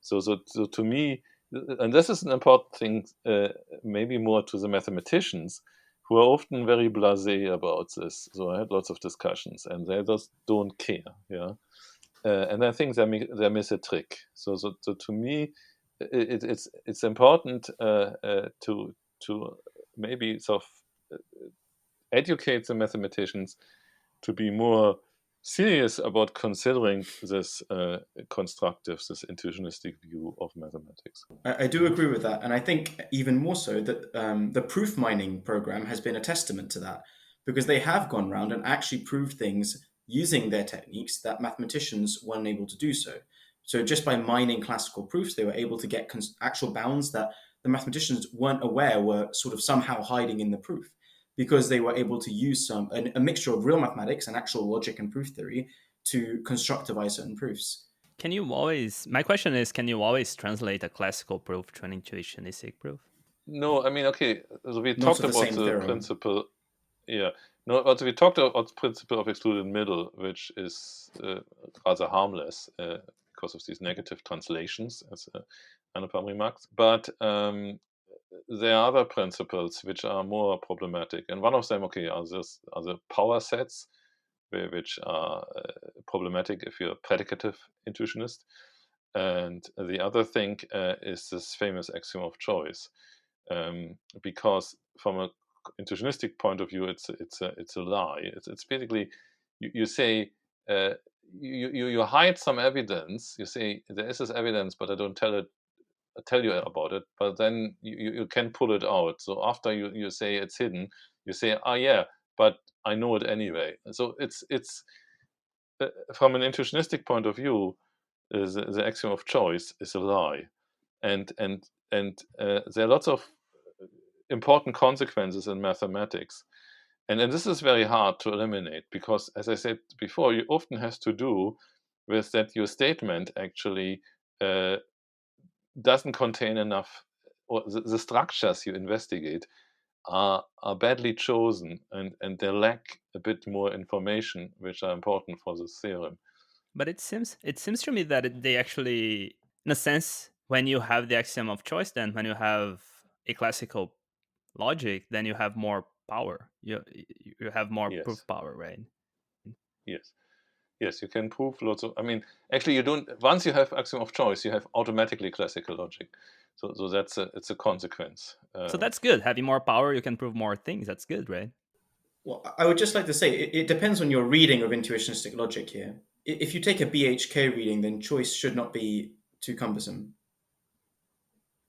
So to me, and this is an important thing, maybe more to the mathematicians, who are often very blasé about this. So I had lots of discussions, and they just don't care. Yeah, and I think they miss a trick. So to me, it's important to maybe sort of educate the mathematicians to be more serious about considering this constructive, this intuitionistic view of mathematics. I do agree with that. And I think even more so that the proof mining program has been a testament to that, because they have gone around and actually proved things using their techniques that mathematicians weren't able to do so. So just by mining classical proofs, they were able to get actual bounds that the mathematicians weren't aware were sort of somehow hiding in the proof, because they were able to use a mixture of real mathematics and actual logic and proof theory to constructivize certain proofs. My question is, can you always translate a classical proof to an intuitionistic proof? No, I mean, okay, so we Not talked to the about same the theorem. principle. Yeah, no, but we talked about the principle of excluded middle, which is rather harmless because of these negative translations, as Anupam remarks. But there are other principles which are more problematic, and one of them, okay, are the power sets, which are problematic if you're a predicative intuitionist. And the other thing is this famous axiom of choice, because from a intuitionistic point of view, it's a lie. It's basically you say you hide some evidence. You say there is this evidence, but I don't tell you about it. But then you can pull it out. So after you say it's hidden, you say, ah, yeah, but I know it anyway. So it's from an intuitionistic point of view, the axiom of choice is a lie, and there are lots of important consequences in mathematics, and this is very hard to eliminate because, as I said before, you often has to do with that your statement actually uh, doesn't contain enough, or the structures you investigate are badly chosen, and they lack a bit more information, which are important for this theorem. But it seems to me that they actually, in a sense, when you have the axiom of choice, then when you have a classical logic, then you have more power. You have more Yes, proof power, right? yes. Yes, you can prove lots of. I mean, actually, you don't. Once you have axiom of choice, you have automatically classical logic. So it's a consequence. So that's good. Having more power, you can prove more things. That's good, right? Well, I would just like to say it depends on your reading of intuitionistic logic here. If you take a BHK reading, then choice should not be too cumbersome.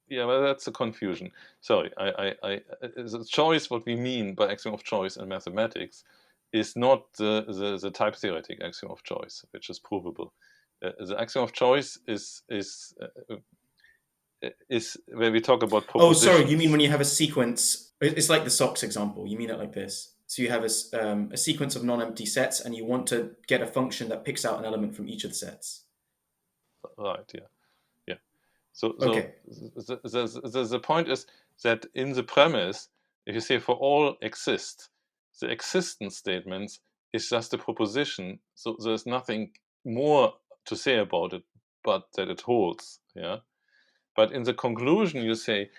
Yeah, well, that's a confusion. Sorry, the choice. What we mean by axiom of choice in mathematics is not the type theoretic axiom of choice, which is provable. The axiom of choice is is where we talk about Oh, propositions. sorry. You mean when you have a sequence? It's like the socks example. You mean it like this? So you have a sequence of non-empty sets, and you want to get a function that picks out an element from each of the sets. Right. Yeah. So Okay. the point is that in the premise, if you say for all exist, the existence statements is just a proposition. So there's nothing more to say about it, but that it holds. Yeah. But in the conclusion, you say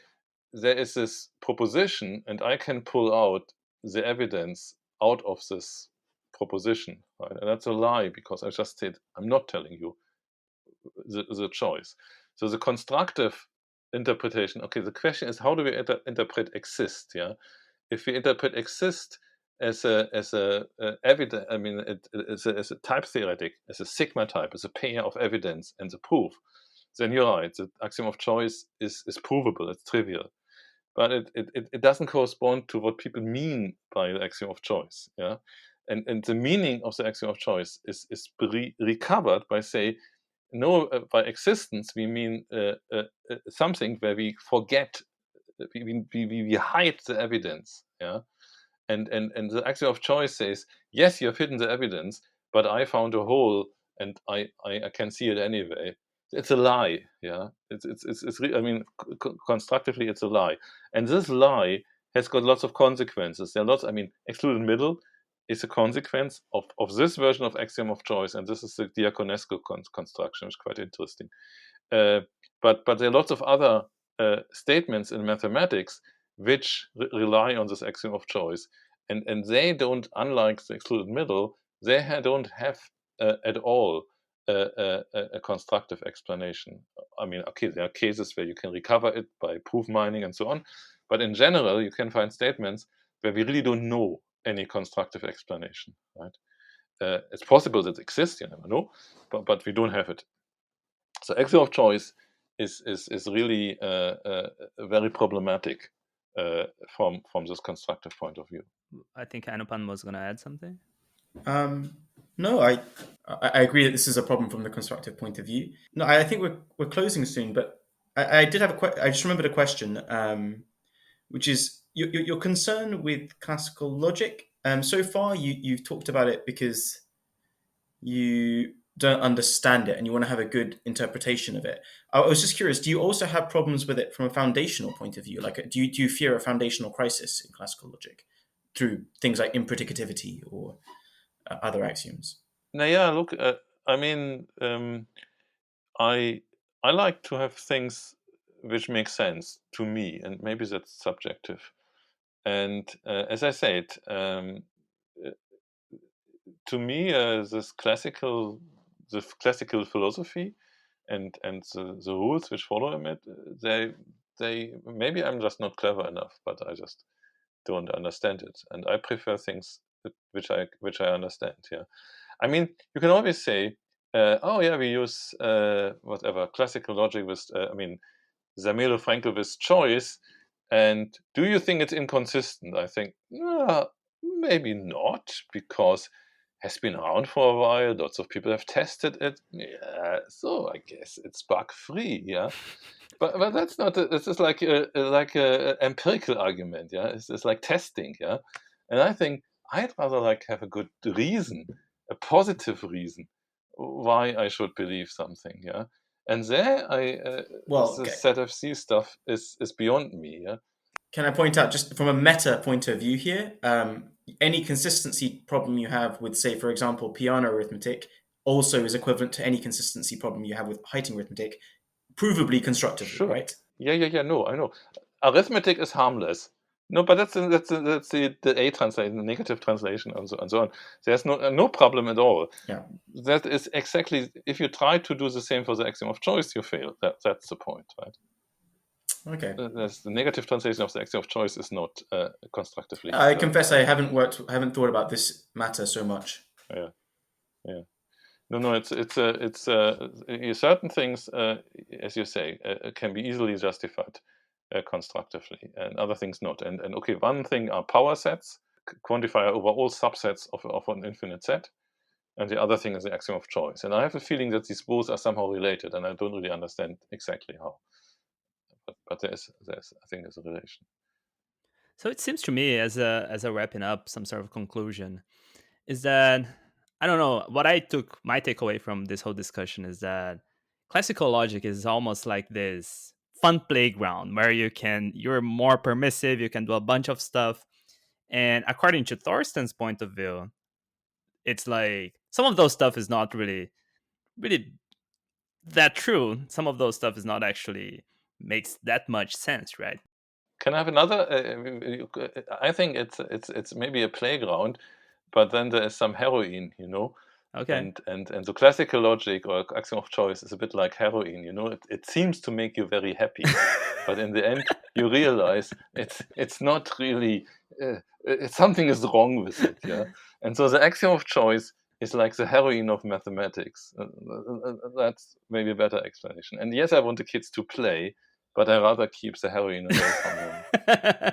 there is this proposition, and I can pull out the evidence out of this proposition. Right? And that's a lie, because I just said I'm not telling you the choice. So the constructive interpretation. Okay, the question is, how do we interpret exist? Yeah, if we interpret exist as a evidence, I mean, as a type theoretic, as a sigma type, as a pair of evidence and the proof, then you're right. The axiom of choice is provable. It's trivial, but it doesn't correspond to what people mean by the axiom of choice. Yeah, and the meaning of the axiom of choice is recovered by say. No, by existence we mean something where we forget, we hide the evidence. Yeah, and the axiom of choice says, yes, you have hidden the evidence, but I found a hole, and I can see it anyway. It's a lie. Yeah, I mean, constructively, it's a lie, and this lie has got lots of consequences. There are lots. I mean, excluded middle is a consequence of this version of axiom of choice, and this is the Diaconescu construction, which is quite interesting. But there are lots of other statements in mathematics which rely on this axiom of choice, and they don't, unlike the excluded middle, they don't have at all a constructive explanation. I mean, okay, there are cases where you can recover it by proof mining and so on, but in general, you can find statements where we really don't know any constructive explanation, right? It's possible that it exists, you never know, but we don't have it. So axiom of choice is really very problematic from this constructive point of view. I think Anupam was going to add something. No, I agree that this is a problem from the constructive point of view. No, I think we're closing soon, but I did have I just remembered a question, which is your concern with classical logic. So far, you've talked about it because you don't understand it and you want to have a good interpretation of it. I was just curious, do you also have problems with it from a foundational point of view? Like, do you fear a foundational crisis in classical logic through things like impredicativity or other axioms? Now, yeah, look, I mean, I like to have things which make sense to me, and maybe that's subjective. And as I said, to me, the classical philosophy and the rules which follow in it, they maybe I'm just not clever enough, but I just don't understand it, and I prefer things which I understand. Yeah, I mean, you can always say, oh yeah, we use whatever classical logic with, I mean, Zermelo Fraenkel with choice, and do you think it's inconsistent? I think maybe not, because has been around for a while. Lots of people have tested it. Yeah, so I guess it's bug free. Yeah, but that's not. This is like a empirical argument. Yeah, it's like testing. Yeah, and I think I'd rather like have a good reason, a positive reason, why I should believe something. Yeah, and there Well, the okay. ZFC stuff is beyond me. Yeah. Can I point out, just from a meta point of view here, any consistency problem you have with, say, for example, piano arithmetic also is equivalent to any consistency problem you have with Heiting arithmetic, provably constructively, Sure. right? Yeah. No, I know. Arithmetic is harmless. No, but that's the A translation, the negative translation, and so on. There's no problem at all. Yeah. That is exactly, if you try to do the same for the axiom of choice, you fail. That's the point, right? Okay. The negative translation of the axiom of choice is not constructively. I confess I haven't thought about this matter so much. Yeah. No. It's certain things, as you say, can be easily justified constructively, and other things not. And okay, one thing are power sets, quantifier over all subsets of an infinite set, and the other thing is the axiom of choice. And I have a feeling that these both are somehow related, and I don't really understand exactly how. but there's I think there's a relation. So it seems to me, as a wrapping up, some sort of conclusion, is that I don't know what my takeaway from this whole discussion is that classical logic is almost like this fun playground where you're more permissive, you can do a bunch of stuff, and according to Thorsten's point of view, it's like some of those stuff is not really that true. Some of those stuff is not actually makes that much sense, right? Can I have another? I think it's maybe a playground, but then there is some heroin, Okay. and the classical logic or axiom of choice is a bit like heroin, it seems to make you very happy, but in the end you realize it's not really something is wrong with it, yeah. And so the axiom of choice is like the heroin of mathematics. That's maybe a better explanation. And yes, I want the kids to play, but I rather keep the heroin away from them.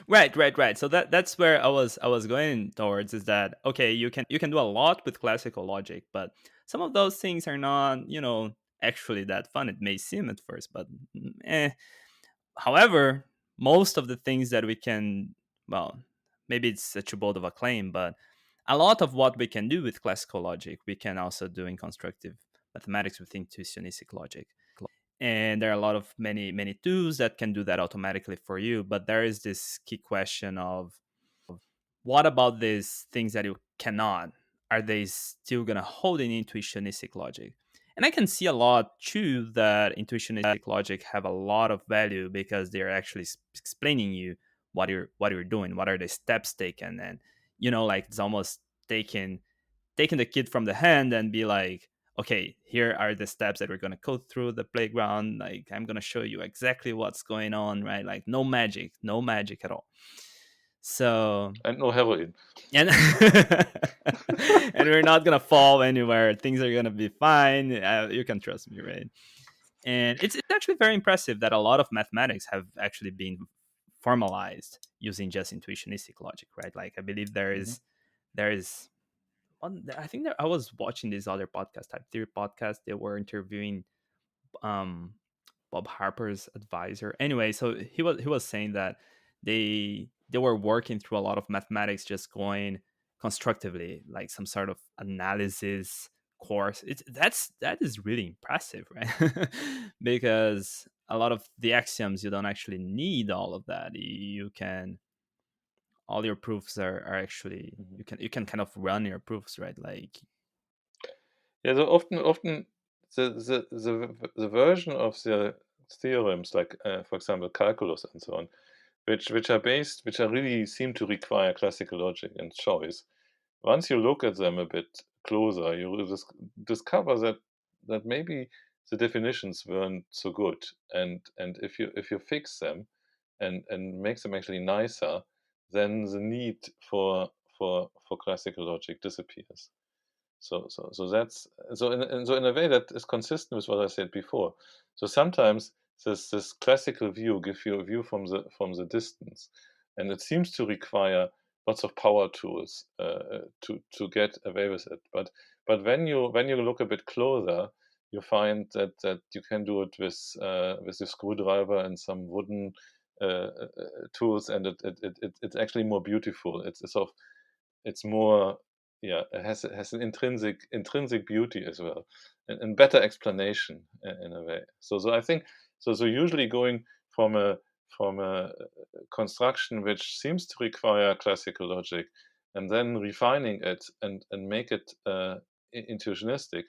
Right. So that's where I was going towards, is that okay, you can do a lot with classical logic, but some of those things are not, actually that fun. It may seem at first, but eh. However, most of the things that we can, well, maybe it's a too bold of a claim, but a lot of what we can do with classical logic, we can also do in constructive mathematics with intuitionistic logic. And there are a lot of many tools that can do that automatically for you, but there is this key question of what about these things that you cannot, are they still going to hold in intuitionistic logic? And I can see a lot too that intuitionistic logic have a lot of value because they're actually explaining you what you're doing, what are the steps taken, and like it's almost taking the kid from the hand and be like, okay, here are the steps that we're going to go through the playground. Like, I'm going to show you exactly what's going on, right? Like, no magic at all. So, And no heroin. and and we're not going to fall anywhere. Things are going to be fine. You can trust me, right? And it's actually very impressive that a lot of mathematics have actually been formalized using just intuitionistic logic, right? Like, I believe there is I think I was watching this other podcast, Type Theory podcast. They were interviewing um, Bob Harper's advisor. Anyway, so he was saying that they were working through a lot of mathematics, just going constructively, like some sort of analysis course. That is really impressive, right? Because a lot of the axioms you don't actually need all of that. You can all your proofs are actually you can kind of run your proofs, right? Like Yeah, so often the version of the theorems, like for example calculus and so on, which are really seem to require classical logic and choice. Once you look at them a bit closer, you will discover that maybe the definitions weren't so good, and if you fix them and make them actually nicer, then the need for classical logic disappears. So that's so in a way that is consistent with what I said before. So sometimes this classical view gives you a view from the distance, and it seems to require lots of power tools to get away with it. But when you look a bit closer, you find that you can do it with a screwdriver and some wooden tools, and it's actually more beautiful. It's more, yeah, it has an intrinsic beauty as well, and better explanation in a way. So I think so usually going from a construction which seems to require classical logic, and then refining it and make it intuitionistic,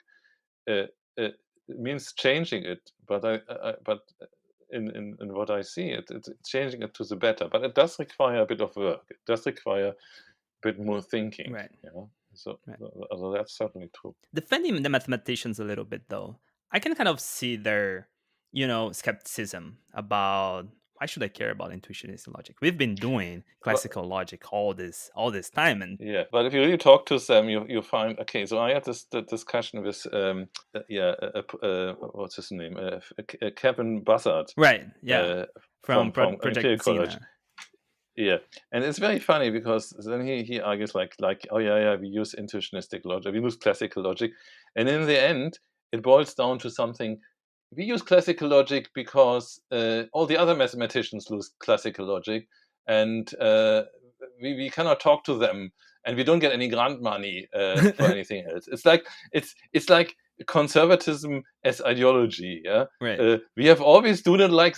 uh, it means changing it. But in what I see, it's changing it to the better. But it does require a bit of work. It does require a bit more thinking. right. So, Right. so that's certainly true. Defending the mathematicians a little bit though, I can kind of see their skepticism about why should I care about intuitionist logic. We've been doing But classical logic all this time, and yeah, but if you really talk to them, you find, okay. So I had this discussion with what's his name, Kevin Buzzard, right, yeah, uh, from from Project Imperial College. Xena. Yeah, and it's very funny because then he argues like, oh yeah, we use intuitionistic logic, we use classical logic, and in the end it boils down to something we use classical logic because all the other mathematicians use classical logic, and we cannot talk to them, and we don't get any grant money for anything else. It's like conservatism as ideology. Yeah, Right. we have always done it like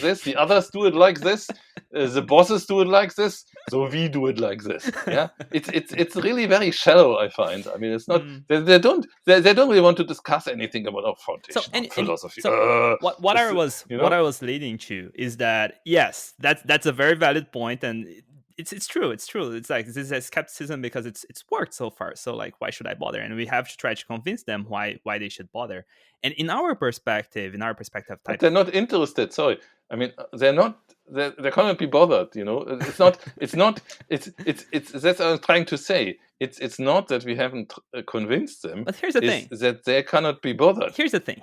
this. The others do it like this. The bosses do it like this. So we do it like this. Yeah, it's really very shallow. I find. I mean, it's not. They don't really want to discuss anything about our foundation, philosophy. What I was leading to is that yes, that's a very valid point, and it's true. It's true. It's like this is a skepticism because it's worked so far. So like, why should I bother? And we have to try to convince them why they should bother. And in our perspective, but they're not interested. Sorry, I mean they're not. They cannot be bothered. You know, it's not. It's that's what I'm trying to say. It's not that we haven't convinced them. But here's the thing: that they cannot be bothered. Here's the thing.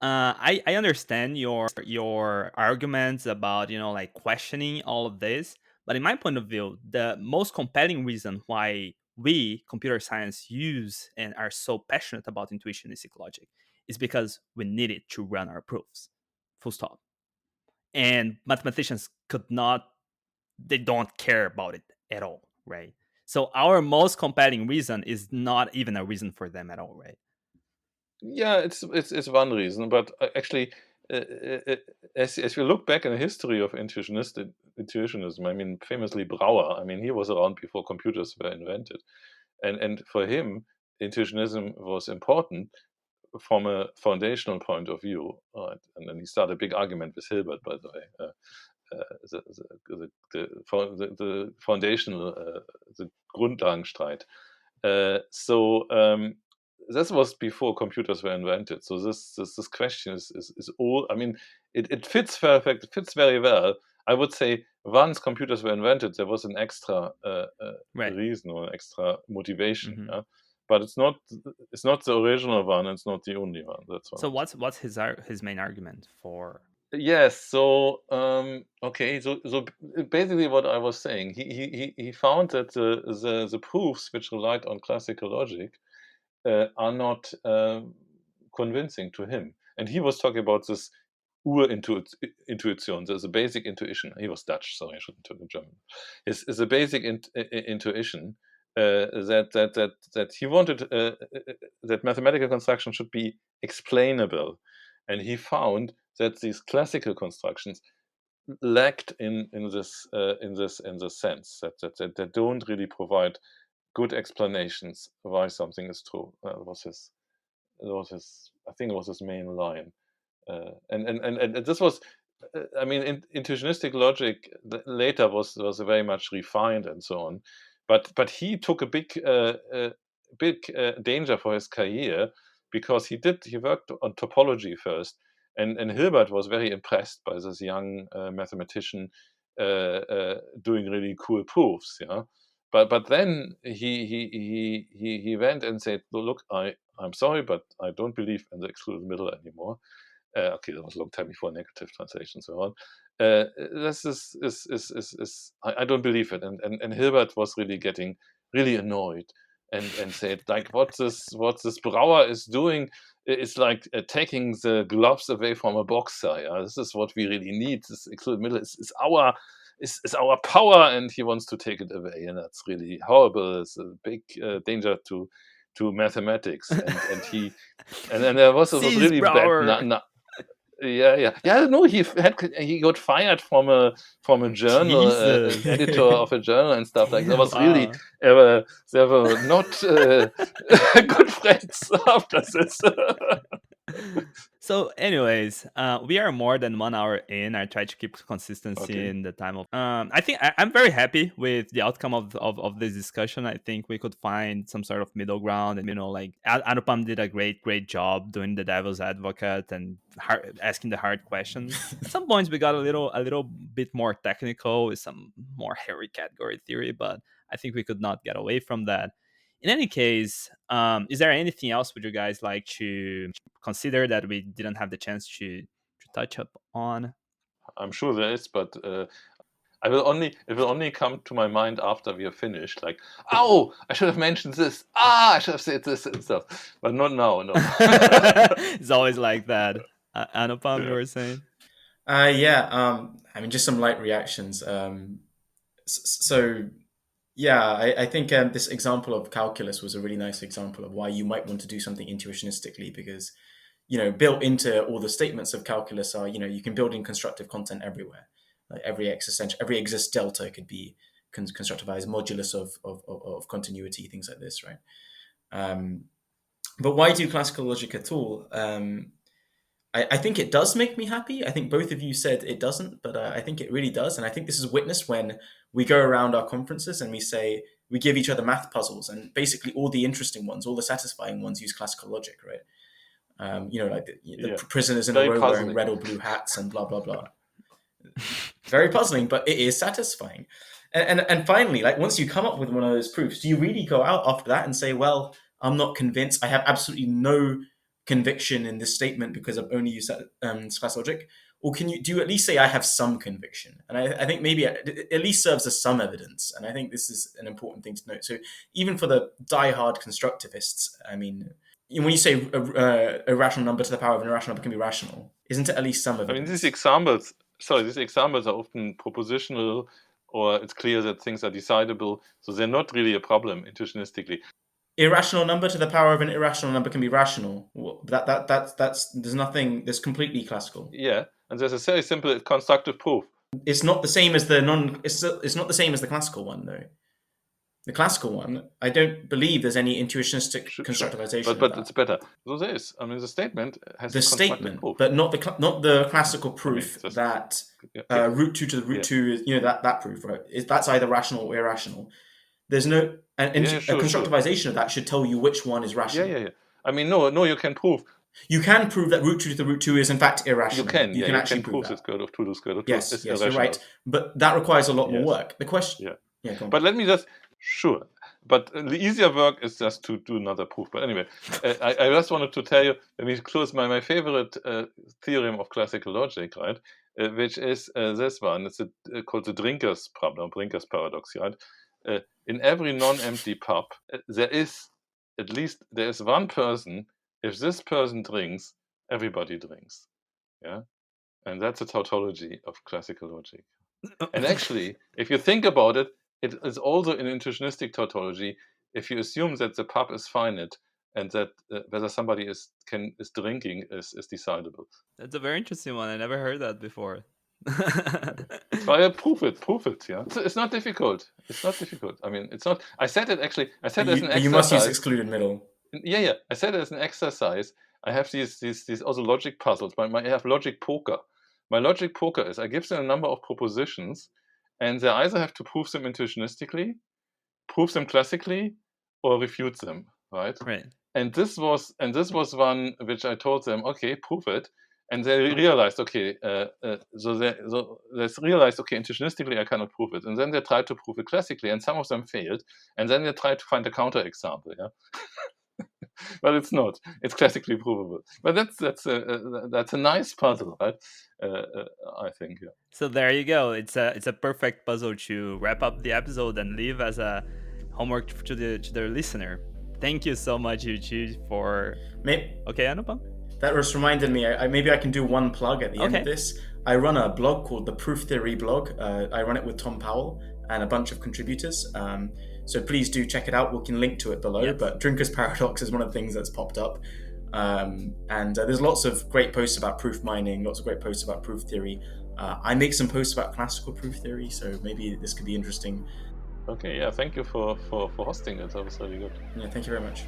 I understand your arguments about like questioning all of this. But in my point of view, the most compelling reason why we, computer science, use and are so passionate about intuitionistic logic is because we need it to run our proofs. Full stop. And mathematicians they don't care about it at all, right? So our most compelling reason is not even a reason for them at all, right? Yeah, it's one reason, but actually, as we look back in the history of intuitionism, I mean, famously Brouwer, I mean, he was around before computers were invented, and for him, intuitionism was important from a foundational point of view, right? And then he started a big argument with Hilbert, by the way. The foundational, the Grundlagenstreit. This was before computers were invented. So this question is all. I mean, it fits perfect. It fits very well. I would say once computers were invented, there was an extra reason or an extra motivation. Mm-hmm. Yeah? But it's not the original one. It's not the only one. That's one. So what's his main argument for? Yes. So okay. So basically, what I was saying, he found that the proofs which relied on classical logic are not convincing to him. And he was talking about this Urintuition, there's a basic intuition. He was Dutch, so I shouldn't talk in German. Is a basic intuition that he wanted that mathematical construction should be explainable, and he found that these classical constructions lacked in this sense that they don't really provide good explanations why something is true. Was his I think it was his main line, and this was, I mean, intuitionistic logic later was very much refined and so on, but he took a big danger for his career because he worked on topology first, and Hilbert was very impressed by this young mathematician doing really cool proofs, yeah. But then he went and said, "Look, I'm sorry, but I don't believe in the excluded middle anymore." Okay, that was a long time before negative translation and so on. This is I don't believe it, and Hilbert was really getting really annoyed and said, like, what this Brouwer is doing is like taking the gloves away from a boxer. Yeah? This is what we really need. This excluded middle is our power, and he wants to take it away, and that's really horrible. It's a big danger to mathematics, and there was really bad. Yeah. No, he got fired from a journal, editor of a journal and stuff like that. It was really they were not good friends after this. So, anyways, we are more than 1 hour in. I try to keep consistency in the time of. I think I'm very happy with the outcome of this discussion. I think we could find some sort of middle ground, and like Anupam did a great job doing the devil's advocate and asking the hard questions. At some points, we got a little bit more technical with some more hairy category theory, but I think we could not get away from that. In any case, is there anything else would you guys like to consider that we didn't have the chance to touch up on? I'm sure there is, but it will only come to my mind after we are finished. Like, oh, I should have mentioned this. I should have said this and stuff, but not now. No. It's always like that. Anupam, you were saying? I mean, just some light reactions. So, yeah, I think this example of calculus was a really nice example of why you might want to do something intuitionistically, because, built into all the statements of calculus are, you can build in constructive content everywhere. Like every exist delta could be constructivized, modulus of continuity, things like this, right? But why do classical logic at all? I think it does make me happy. I think both of you said it doesn't, but I think it really does. And I think this is witnessed when we go around our conferences and we give each other math puzzles, and basically all the interesting ones, all the satisfying ones use classical logic, right? Like the prisoners in a row wearing red or blue hats and blah, blah, blah. Very puzzling, but it is satisfying. And finally, like once you come up with one of those proofs, do you really go out after that and say, well, I'm not convinced, I have absolutely no conviction in this statement because I've only used class logic? Or do you at least say I have some conviction? And I think maybe it at least serves as some evidence. And I think this is an important thing to note. So even for the diehard constructivists, I mean, when you say a rational number to the power of an irrational number can be rational, isn't it at least some evidence? I mean, these examples are often propositional, or it's clear that things are decidable. So they're not really a problem intuitionistically. Irrational number to the power of an irrational number can be rational. That's completely classical. Yeah, and there's a very simple constructive proof. It's not the same as it's not the same as the classical one, though. The classical one, I don't believe there's any intuitionistic constructivization. But it's better. So there is. I mean, the statement has the statement, proof. But not the classical proof that root 2 to the root 2 is that proof, right? That's either rational or irrational. There's no a constructivization of that should tell you which one is rational. Yeah. I mean, no, you can prove. You can prove that root 2 to the root 2 is in fact irrational. You can actually prove the square root of 2 to the square root of 2 is irrational. You're right. But that requires a lot more work. The question... Yeah, but let me just... Sure. But the easier work is just to do another proof. But anyway, I just wanted to tell you, let me close my favorite theorem of classical logic, right? Which is this one. It's called the drinker's problem, drinker's paradox, right? In every non-empty pub, there is one person. If this person drinks, everybody drinks. Yeah, and that's a tautology of classical logic. And actually, if you think about it, it is also an intuitionistic tautology. If you assume that the pub is finite and that whether somebody is drinking is decidable. That's a very interesting one. I never heard that before. Try to prove it. Yeah, it's not difficult. I mean, it's not. I said it as an exercise. You must use excluded middle. Yeah. I said it as an exercise. I have these also logic puzzles. I have logic poker. My logic poker is I give them a number of propositions, and they either have to prove them intuitionistically, prove them classically, or refute them. Right. And this was one which I told them, okay, prove it. And they realized, okay, intuitionistically I cannot prove it. And then they tried to prove it classically, and some of them failed. And then they tried to find a counterexample, yeah. But it's not. It's classically provable. But that's a nice puzzle, right? I think. Yeah. So there you go. It's a perfect puzzle to wrap up the episode and leave as a homework to the listener. Thank you so much, Yuji, for. Okay, Anupam. That just reminded me, maybe I can do one plug at the end of this. I run a blog called the Proof Theory blog. I run it with Tom Powell and a bunch of contributors. So please do check it out. We can link to it below. Yes. But Drinker's Paradox is one of the things that's popped up. And there's lots of great posts about proof mining, lots of great posts about proof theory. I make some posts about classical proof theory, so maybe this could be interesting. Okay, yeah, thank you for hosting it. That was really good. Yeah, thank you very much.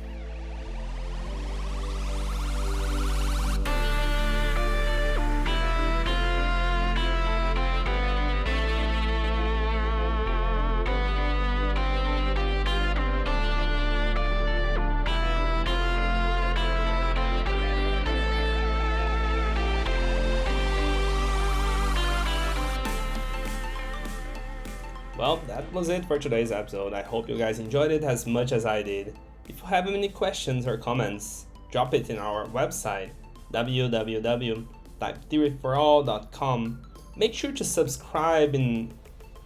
Well, that was it for today's episode. I hope you guys enjoyed it as much as I did. If you have any questions or comments, drop it in our website, www.typetheoryforall.com. Make sure to subscribe in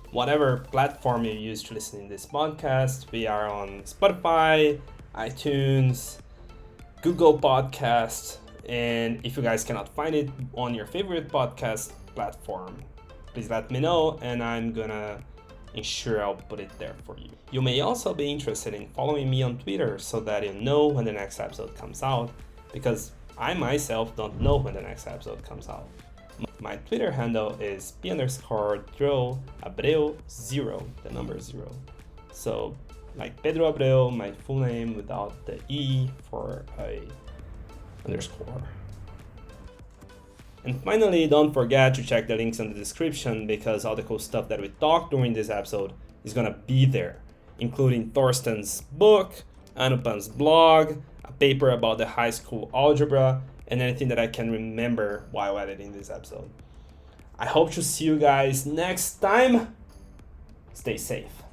whatever platform you use to listen to this podcast. We are on Spotify, iTunes, Google Podcasts. And if you guys cannot find it on your favorite podcast platform, please let me know and I'm gonna ensure I'll put it there for you. You may also be interested in following me on Twitter so that you know when the next episode comes out, because I myself don't know when the next episode comes out. My Twitter handle is p_Abreu0, the number 0. So like Pedro Abreu, my full name without the E for a underscore. And finally, don't forget to check the links in the description because all the cool stuff that we talked during this episode is gonna be there, including Thorsten's book, Anupam's blog, a paper about the high school algebra, and anything that I can remember while editing this episode. I hope to see you guys next time. Stay safe.